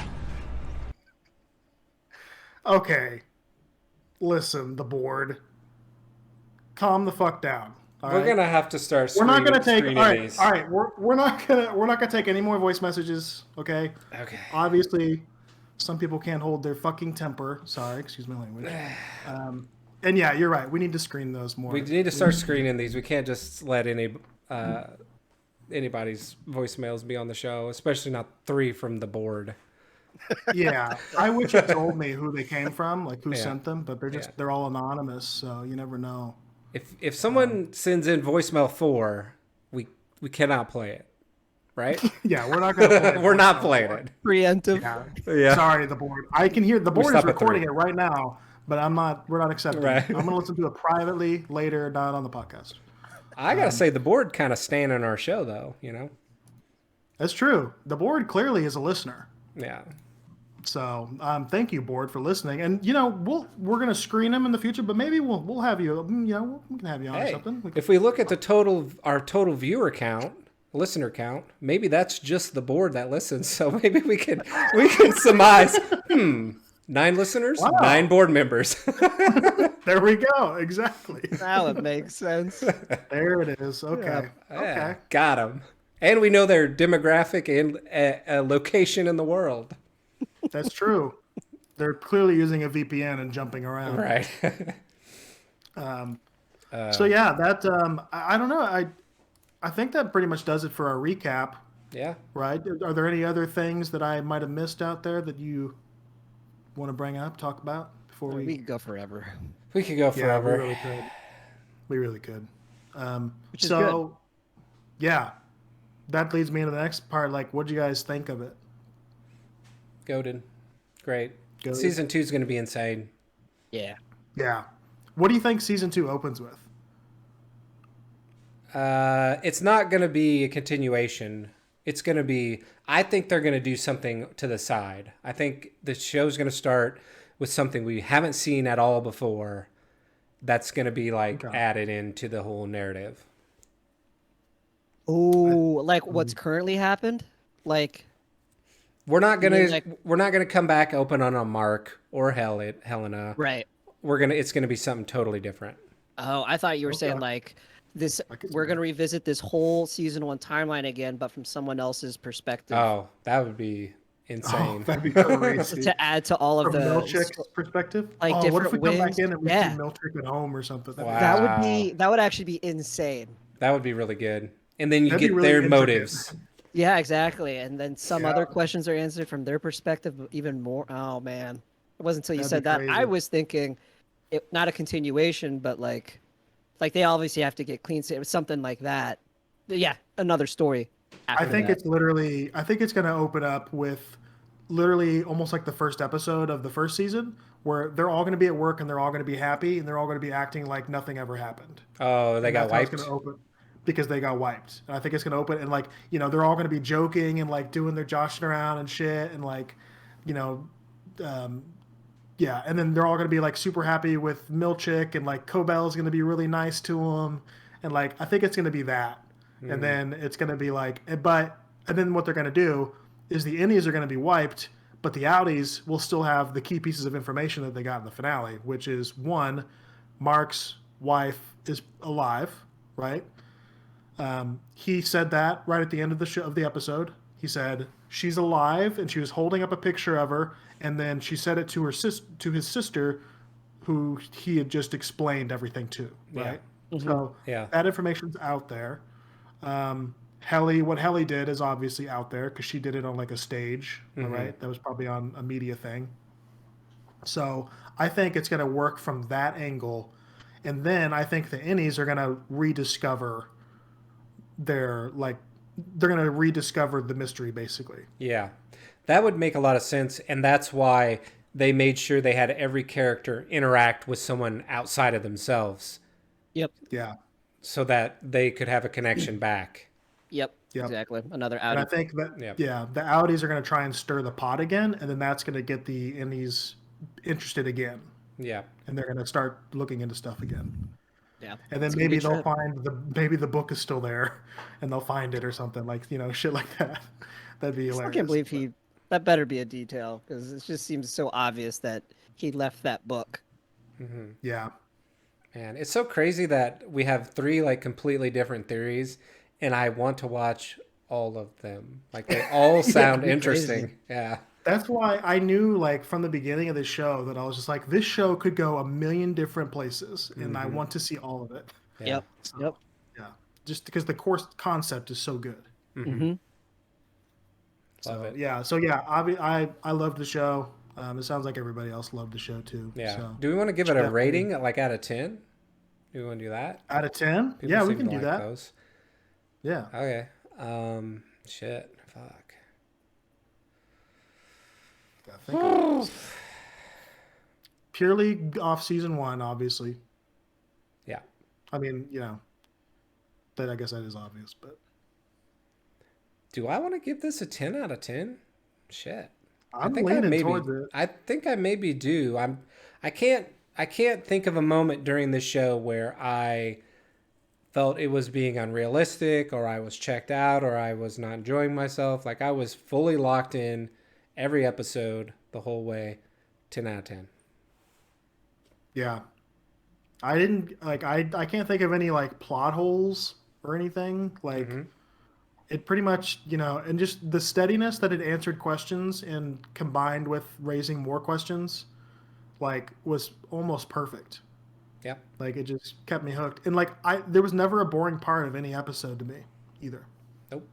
Okay. Listen, the board. Calm the fuck down. All We're right? gonna have to start. We're not gonna take. screening All right, these. all right. We're not gonna take any more voice messages. Okay. Okay. Obviously, some people can't hold their fucking temper. Sorry, excuse my language. And yeah, you're right. We need to screen those more. We need to start screening these. We can't just let anybody's voicemails be on the show, especially not 3 from the board. Yeah, I wish you told me who they came from, like who Yeah. sent them, but they're all anonymous, so you never know. If someone sends in voicemail 4, we cannot play it, right? Yeah, we're not gonna. Play We're not playing it. Preemptive. Yeah. Yeah. Sorry, the board. I can hear the board is stop at recording 3. it right now, but we're not accepting Right. it. I'm gonna listen to it privately later, not on the podcast. I gotta say the board kind of stand on our show though. You know. That's true. The board clearly is a listener. Yeah. So thank you, board, for listening. And we're gonna screen them in the future, but maybe we'll have you. We can have you on or Hey, something. We can- if we look at our total viewer count, listener count, maybe that's just the board that listens. So maybe we can surmise. 9 listeners, Wow. 9 board members. There we go. Exactly. Now it makes sense. There it is. Okay. Yeah, Okay. got them. And we know their demographic and location in the world. That's true. They're clearly using a VPN and jumping around. Right. So yeah, that I don't know. I think that pretty much does it for our recap, Yeah. right? Are there any other things that I might have missed out there that you want to bring up, talk about before We could go forever. We could go Yeah, forever. we really could. We really could. Which is so, yeah, that leads me into the next part. Like, what do you guys think of it? Goated. Great. Goated. Season 2 is going to be insane. Yeah. Yeah. What do you think season 2 opens with? It's not going to be a continuation. It's going to be, I think they're going to do something to the side. I think the show's going to start with something we haven't seen at all before that's going to be like added into the whole narrative. Oh, like what's currently happened? Like, We're not You going mean to like- we're not going to come back open on a Mark or Helena. right. It's going to be something totally different. Oh, I thought you were saying Okay. like this. I could see We're that. going to revisit this whole season 1 timeline again, but from someone else's perspective Oh, that would be Oh, insane. that'd be crazy. to add to all of From the. Milchick's perspective? like, what if we different come back wings? in and we Yeah. see Milchick at home or something? That'd be- Wow. That would actually be insane. That would be really good. And then you That'd be get really their intricate. motives. Yeah, exactly. And then some Yeah. other questions are answered from their perspective, but even more. Oh man, it wasn't until you That'd said be that crazy. I was thinking, not a continuation, but like they obviously have to get clean. Something like that. But yeah, another story. I think that. it's literally. I think it's going to open up with literally almost like the first episode of the first season, where they're all going to be at work and they're all going to be happy and they're all going to be acting like nothing ever happened. Oh, they got That's how it's wiped. gonna open because they got wiped. And I think it's going to open and like they're all going to be joking and like doing their joshing around and shit and like yeah, and then they're all going to be like super happy with Milchick and like Cobell's going to be really nice to him and like I think it's going to be that. And then it's going to be like and then what they're going to do is the innies are going to be wiped, but the outies will still have the key pieces of information that they got in the finale, which is one, Mark's wife is alive, right? He said that right at the end of the episode. He said she's alive, and she was holding up a picture of her, and then she said it to his sister, who he had just explained everything to, right? So Yeah. that information's out there. What Helly did is obviously out there because she did it on like a stage, all right? That was probably on a media thing. So I think it's going to work from that angle, and then I think the innies are going to rediscover they're going to rediscover the mystery basically. Yeah. That would make a lot of sense, and that's why they made sure they had every character interact with someone outside of themselves Yep. Yeah. so that they could have a connection back. Yep. Yep. Exactly. Another And I outie. think that Yep. the Audis are going to try and stir the pot again, and then that's going to get the innies interested again, Yeah. and they're going to start looking into stuff again. Yeah. And then It's gonna be maybe a they'll trip. find maybe the book is still there, and they'll find it or something like shit like that. That'd be I still hilarious. can't believe that better be a detail because it just seems so obvious that he left that book. Yeah. Man, it's so crazy that we have 3 like completely different theories, and I want to watch all of them. Like they all sound crazy. interesting. Yeah. That's why I knew, like, from the beginning of the show that I was just like, this show could go a million different places, and I want to see all of it. Yeah. Yep. Yep. Yeah, just because the course concept is so good. Mm-hmm. Love it. Yeah, I loved the show. It sounds like everybody else loved the show too. Yeah. So, Do we want to give it a definitely- rating like out of 10? Do we want to do that? out of 10? People Yeah, we seem can to do like that. Those. Yeah. Okay. Shit. Fuck. I think it was purely off season 1, obviously. Yeah. I mean, that I guess that is obvious, but Do I want to give this a 10 out of 10? Shit. I'm I leaning maybe, towards it. I think I maybe do. I can't think of a moment during this show where I felt it was being unrealistic or I was checked out or I was not enjoying myself. Like I was fully locked in every episode the whole way. 10 out of 10. Yeah. I didn't I can't think of any like plot holes or anything. Like it pretty much, and just the steadiness that it answered questions and combined with raising more questions, like was almost perfect. Yep. Like it just kept me hooked. And like there was never a boring part of any episode to me either. Nope.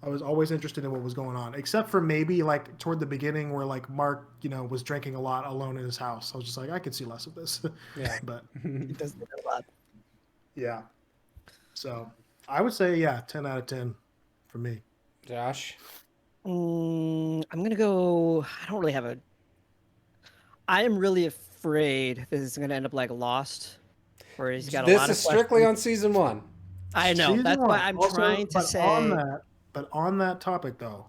I was always interested in what was going on, except for maybe like toward the beginning where like Mark, was drinking a lot alone in his house. I was just like, I could see less of this. Yeah. But It does that a lot. yeah. So I would say, 10 out of 10 for me. Josh. I'm gonna go. I don't really have a. I am really afraid this is gonna end up like Lost, where he's got a This lot is of strictly questions. on season 1. I know. Season That's why one. I'm Also, trying to but say. on that topic though,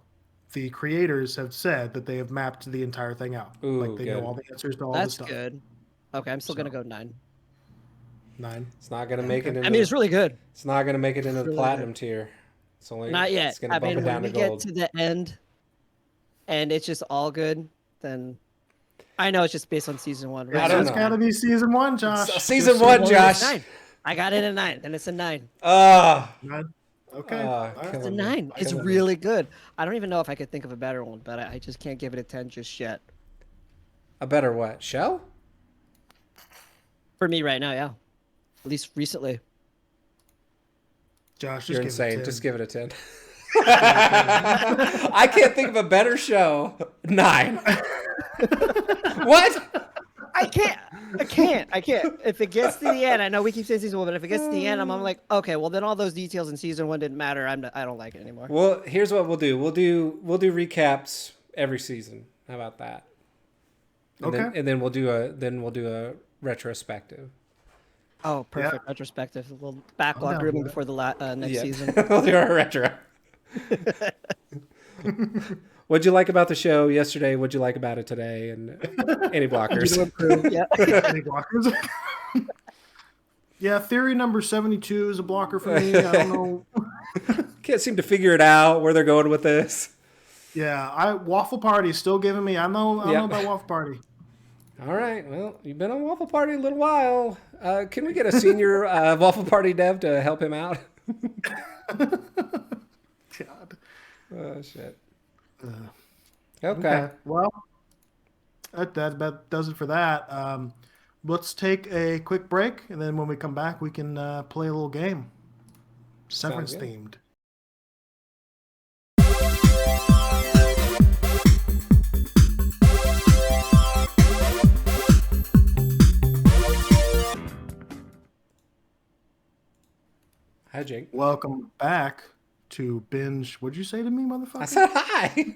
the creators have said that they have mapped the entire thing out. Ooh, like they good. know all the answers to all the That's stuff. good. Okay, I'm still gonna go 9. 9. It's not going to make it into I mean, it's really good. It's not going to make it into the really platinum tier. It's only Not yet. It's going to I bump mean, it down when we to gold. get to the end, and it's just all good, then I know it's just based on season 1. I don't It's know. got to be season 1, Josh. It's season Just one, so- Josh. 9. I got it at 9. Then it's a 9. Ah. 9. Okay. Ah, All right. It's a killing me. 9. It's Killing me. really good. I don't even know if I could think of a better one, but I just can't give it a 10 just yet. A better what? Show? For me right now, yeah. At least recently. Josh, just You're give insane. It a 10. Just give it a 10. I can't think of a better show. 9. What? I can't. If it gets to the end, I know we keep saying season 1, but if it gets to the end, I'm like, okay, well then all those details in season 1 didn't matter. I don't like it anymore. Well, here's what we'll do. We'll do recaps every season. How about that? And Okay. then we'll do a retrospective. Oh, perfect. Retrospective. A little backlog down grooming with it. before the next Yeah. season. We'll do our retro. What'd you like about the show yesterday? What'd you like about it today? And any blockers? To improve, yeah. Any blockers? Yeah, theory number 72 is a blocker for me. I don't know. Can't seem to figure it out where they're going with this. Yeah, Waffle Party is still giving me. I don't know about Waffle Party. All right. Well, you've been on Waffle Party a little while. Can we get a senior Waffle Party dev to help him out? God. Oh, shit. Okay. Well, that does it for that. Let's take a quick break, and then when we come back, we can play a little game. Sounds Severance good. themed. Hi, Jake. Welcome back to Binge. What'd you say to me, motherfucker? I said hi.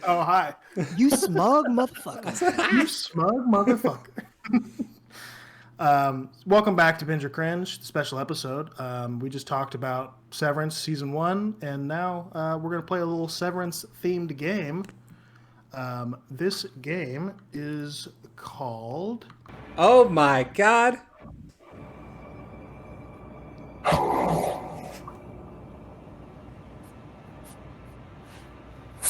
Oh, hi. You smug motherfucker. You smug motherfucker. Welcome back to Binge or Cringe, the special episode. We just talked about Severance Season 1, and now we're going to play a little Severance-themed game. This game is called... Oh my God.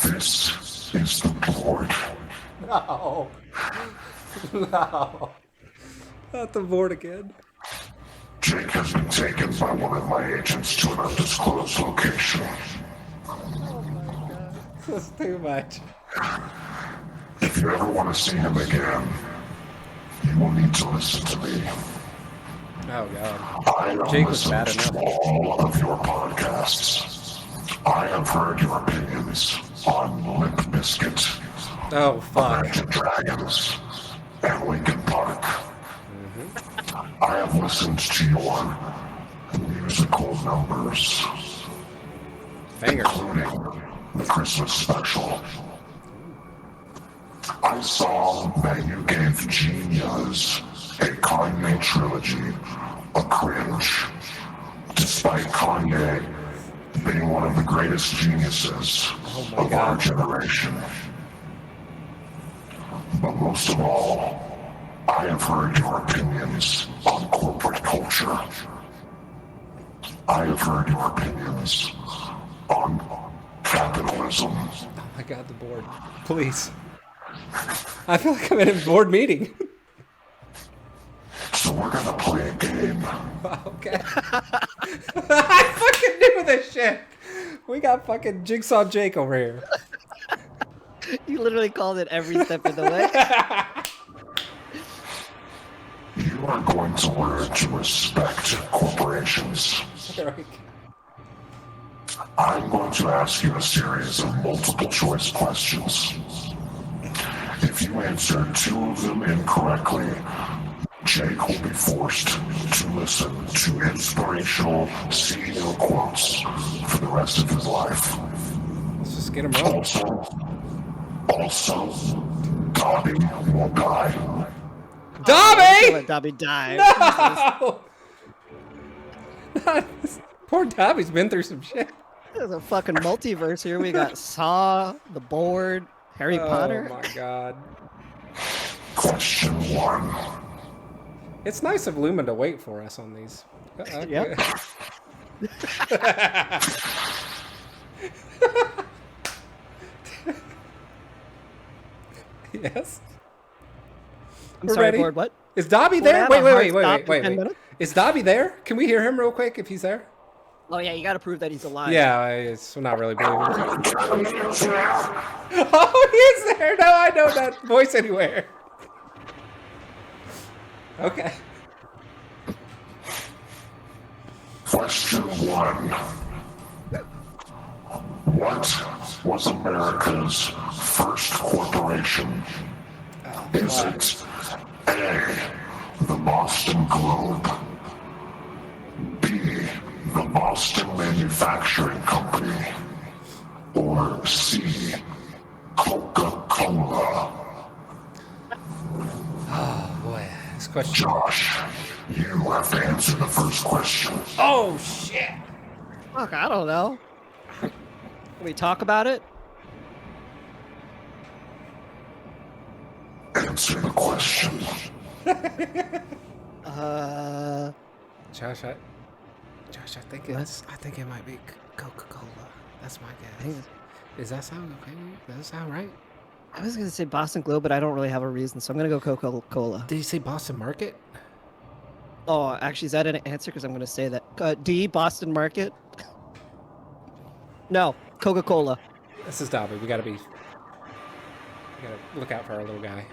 This is the board. No. No. Not the board again. Jake has been taken by one of my agents to an undisclosed location. That's too much. If you ever want to see him again, you will need to listen to me. Oh God. I have Jake was listened bad to enough. all of your podcasts. I have heard your opinions on Limp Bizkit, Oh fuck. Imagine Dragons, and Linkin Park. I have listened to your musical numbers, Banger. including the Christmas special. I saw that you gave Genius a Kanye trilogy a cringe, despite Kanye being one of the greatest geniuses of our generation. But most of all, I have heard your opinions on corporate culture. I have heard your opinions on capitalism. Oh my God, the board. Please. I feel like I'm in a board meeting. So we're gonna play a game. Okay. I fucking knew this shit. We got fucking Jigsaw Jake over here. You literally called it every step of the way. You are going to learn to respect corporations. Eric. I'm going to ask you a series of multiple choice questions. If you answer 2 of them incorrectly, Jake will be forced to listen to inspirational CEO quotes for the rest of his life. Let's just get him rolling. Also, Dobby will die. Dobby! Let Dobby die. No! Poor Dobby's been through some shit. There's a fucking multiverse here. We got Saw, the board, Harry Potter. Oh my God. Question 1. It's nice of Lumen to wait for us on these. Yep. Yes. I'm We're sorry, ready. board. What? Is Dobby We're there? at a hard stop in 10 Wait. minutes. Is Dobby there? Can we hear him real quick if he's there? Oh yeah, you got to prove that he's alive. Yeah, it's not really believing. Oh, he's there. No, I know that voice anywhere. Okay. Question 1. What was America's first corporation? Is it A, the Boston Globe, B, the Boston Manufacturing Company, or C, Coca-Cola? Oh boy, this question. Josh, you have to answer the first question. Oh shit. Fuck, I don't know. Can we talk about it? Answer the question. Josh, I think it might be Coca-Cola. That's my guess. Does that sound okay? Does that sound right? I was gonna say Boston Globe, but I don't really have a reason, so I'm gonna go Coca-Cola. Did you say Boston Market? Oh, actually, is that an answer? Because I'm gonna say that. D, Boston Market. No, Coca-Cola. This is Dobby. We gotta be. Gotta look out for our little guy.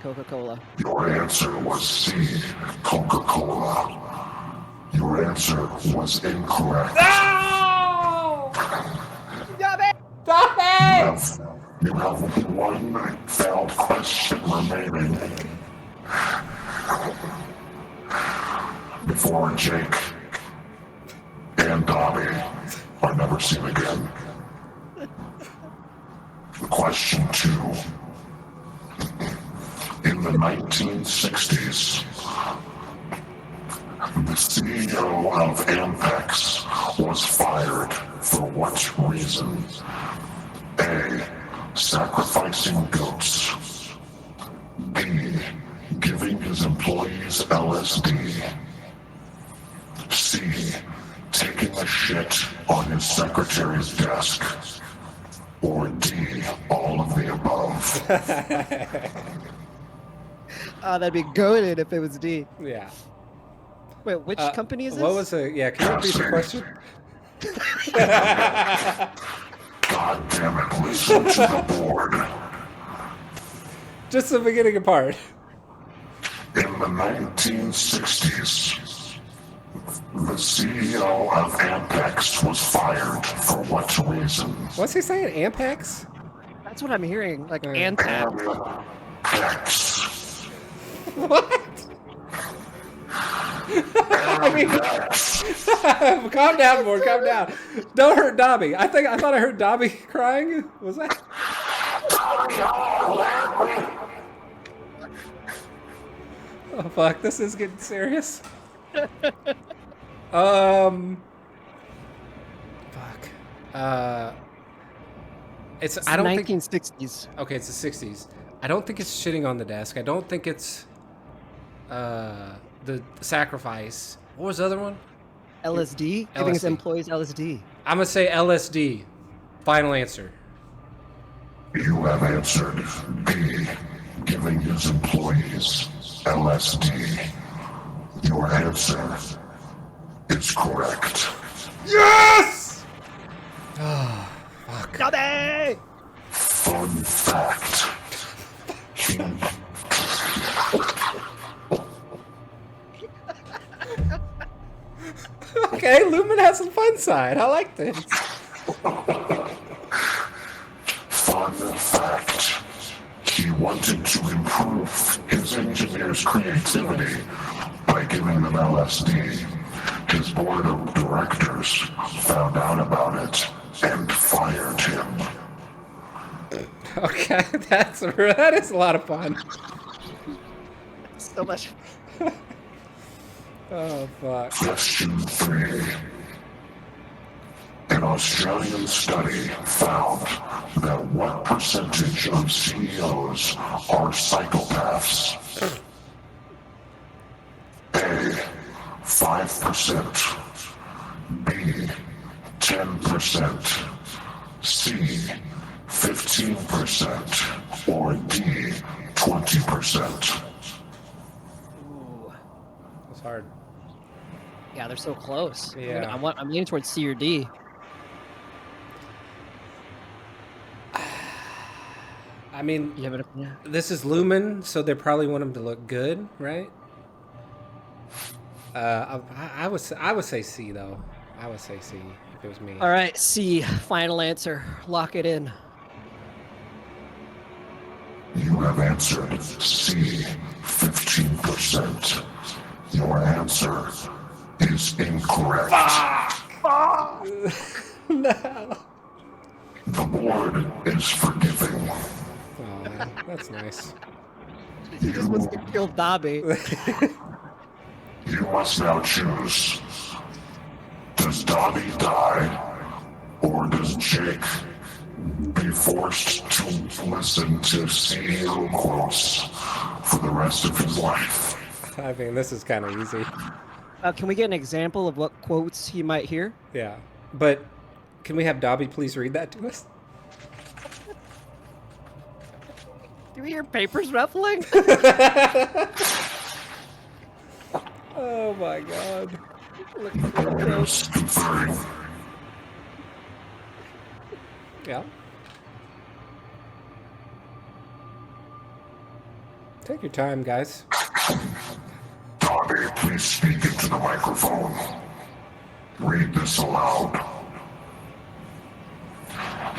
Coca-Cola. Your answer was C, Coca-Cola. Your answer was incorrect. No! Stop it! You have one failed question remaining. Before Jake and Dobby are never seen again. Question 2. In the 1960s, the CEO of Ampex was fired for what reason? A. Sacrificing goats. B. Giving his employees LSD. C. Taking a shit on his secretary's desk. Or D. All of the above. That'd be goaded if it was D. Yeah. Wait, which company is this? What was the? Yeah, can you repeat the question? God damn it, listen to the board. Just the beginning part. In the 1960s, the CEO of Ampex was fired for what reason? What's he saying? Ampex? That's what I'm hearing. Like Antap. Ampex. What? I mean, calm down, Board. Calm down. Don't hurt Dobby. I thought I heard Dobby crying. Was that? Oh fuck! This is getting serious. Fuck. It's I don't think. 1960s. Okay, it's the 60s. I don't think it's shitting on the desk. I don't think it's the sacrifice. What was the other one? LSD? Giving his employees LSD. I'm gonna say LSD. Final answer. You have answered B, giving his employees LSD. Your answer is correct. Yes! Oh, fuck. Dobby! Fun fact. Okay, Lumen has a fun side. I like this. Fun fact. He wanted to improve his engineers' creativity by giving them LSD. His board of directors found out about it and fired him. Okay, that is a lot of fun. So much. Oh, fuck. Question 3. An Australian study found that what percentage of CEOs are psychopaths? A. 5%. B. 10%. C. 15%. Or D. 20%. Ooh. That's hard. Yeah, they're so close. Yeah. I'm leaning towards C or D. I mean, You have it? Yeah. this is Lumen, so they probably want him to look good, right? I would say C though. I would say C if it was me. All right, C. Final answer. Lock it in. You have answered C, 15%. Your answer is incorrect. No. The board is forgiving. Oh, that's nice. He just wants to kill Dobby. You must now choose. Does Dobby die, or does Jake be forced to listen to CEO quotes for the rest of his life? I mean, this is kind of easy. Can we get an example of what quotes he might hear? Yeah, but can we have Dobby please read that to us? Do we hear papers ruffling? Oh my god. The board is conferring. Yeah. Take your time, guys. Dobby, please speak into the microphone. Read this aloud.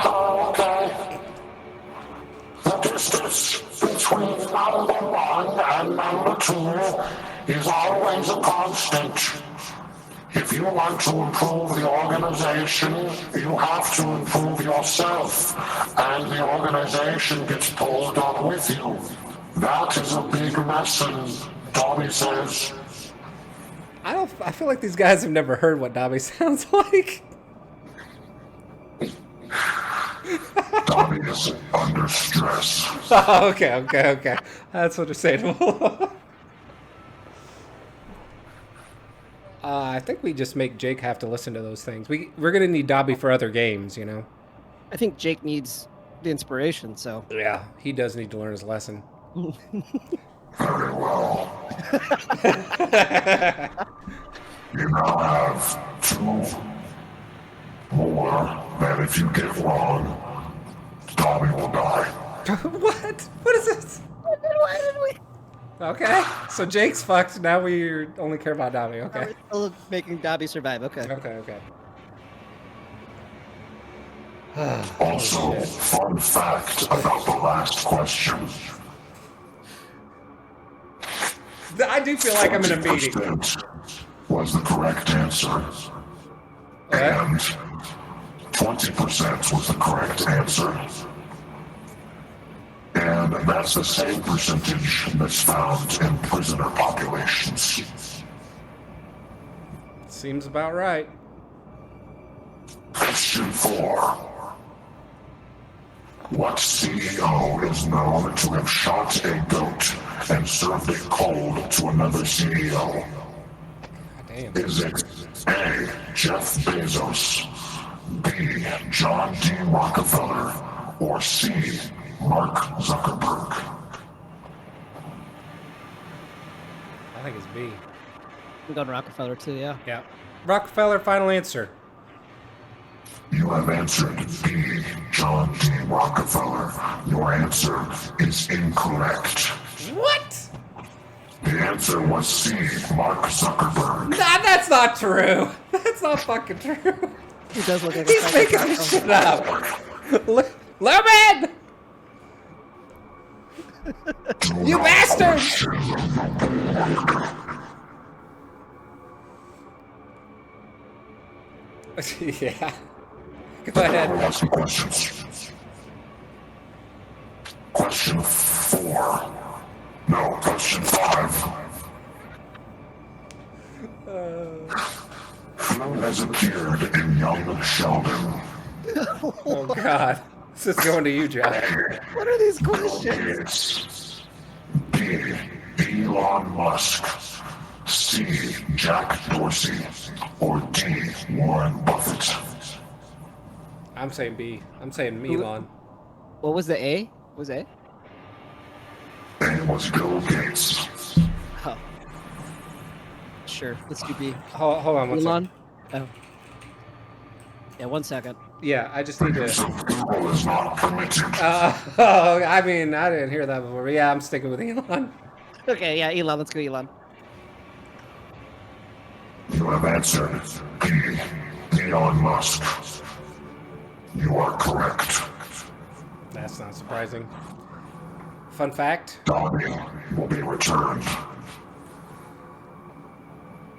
Okay. The distance between number 1 and number 2 is always a constant. If you want to improve the organization, you have to improve yourself, and the organization gets pulled up with you. That is a big lesson, Dobby says. I feel like these guys have never heard what Dobby sounds like. Dobby is under stress. Oh, okay. That's understandable. I think we just make Jake have to listen to those things. We're gonna need Dobby for other games, you know. I think Jake needs the inspiration, so. Yeah, he does need to learn his lesson. Very well. You now have 2 more that if you get wrong, Dobby will die. What? What is this? Why did we? Okay, so Jake's fucked. Now we only care about Dobby. Okay. We're still making Dobby survive. Okay. Okay. Also, fun fact about the last question. I do feel like I'm in a meeting. 20% was the correct answer. And 20% was the correct answer. And that's the same percentage that's found in prisoner populations. Seems about right. Question 4. What CEO is known to have shot a goat and served it cold to another CEO? God damn. Is it A. Jeff Bezos, B. John D. Rockefeller, or C. Mark Zuckerberg? I think it's B. I'm going Rockefeller too. Yeah. Yeah. Rockefeller, final answer. You have answered B. John D. Rockefeller. Your answer is incorrect. What? The answer was C. Mark Zuckerberg. Nah, that's not true. That's not fucking true. He does look like He's a making this shit up. Lumen! You bastard! Yeah. Go ahead. Ask some questions. Question 4. No, question 5. Who has appeared in Young Sheldon? Oh God. This is going to you, Josh. What are these Bill questions? Gates. B. Elon Musk. C. Jack Dorsey. Or D. Warren Buffett. I'm saying B. I'm saying Elon. What was the A? What was A? A was Bill Gates. Oh. Sure. Let's do B. Hold on one second. Elon. Oh. Yeah. 1 second. Yeah, I just need to. So Google is not permitted. Oh, I mean, I didn't hear that before. But yeah, I'm sticking with Elon. Okay. Yeah. Elon. Let's go Elon. You have answered B. Elon Musk. You are correct. That's not surprising. Fun fact. Dobby will be returned.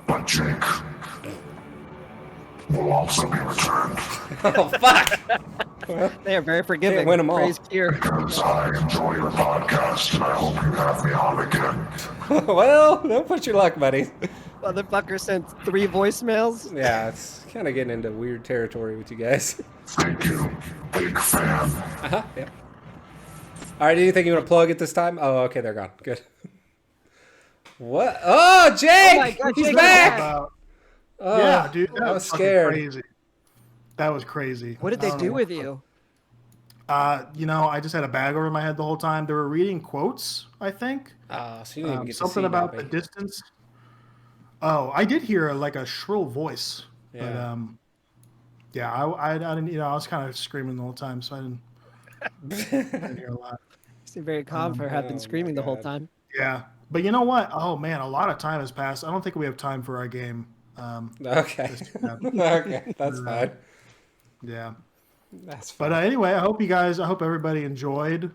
But Jake will also be returned. Oh fuck! They are very forgiving. Can't win 'em all. Praise Kier. Because I enjoy your podcast and I hope you have me on again. Well, don't put your luck, buddy. Motherfucker sent 3 voicemails. Yeah, it's kind of getting into weird territory with you guys. Thank you. Big fan. Yeah. All right, anything you want to plug at this time? Oh, okay, they're gone. Good. What? Oh, Jake! Oh my God, He's Jake's back! back. Oh, Yeah, dude. I was fucking scared. Crazy. That was crazy. What did I they don't do know. with you? I just had a bag over my head the whole time. They were reading quotes, I think. Oh, so you didn't even get to Something see about Dobby. the distance. Oh, I did hear like a shrill voice, Yeah. but yeah, I didn't. I was kind of screaming the whole time, so I didn't hear a lot. Seem very calm for have been Oh, screaming my the whole God. time. Yeah, but you know what? Oh man, a lot of time has passed. I don't think we have time for our game. Okay. Just yet. Okay, that's Uh, fine. yeah, That's but fine. anyway, I hope everybody enjoyed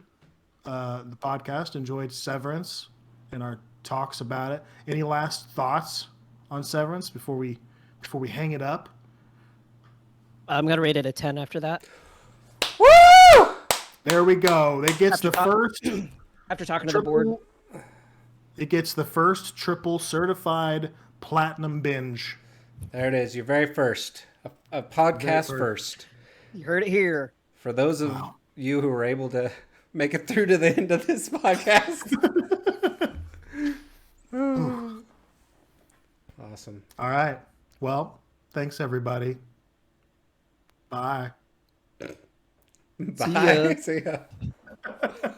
the podcast, enjoyed Severance, and our talks about it. Any last thoughts on Severance before we hang it up? I'm gonna rate it a 10 after that. Woo! There we go. It gets After the talk- first After talking to the board, triple. It gets the first triple certified platinum binge. There it is. Your very first. A Very podcast first. first. you heard it here. For those of you who were able to make it through to the end of this podcast. Awesome. All right. Well, thanks everybody. Bye. Bye. ya. See ya.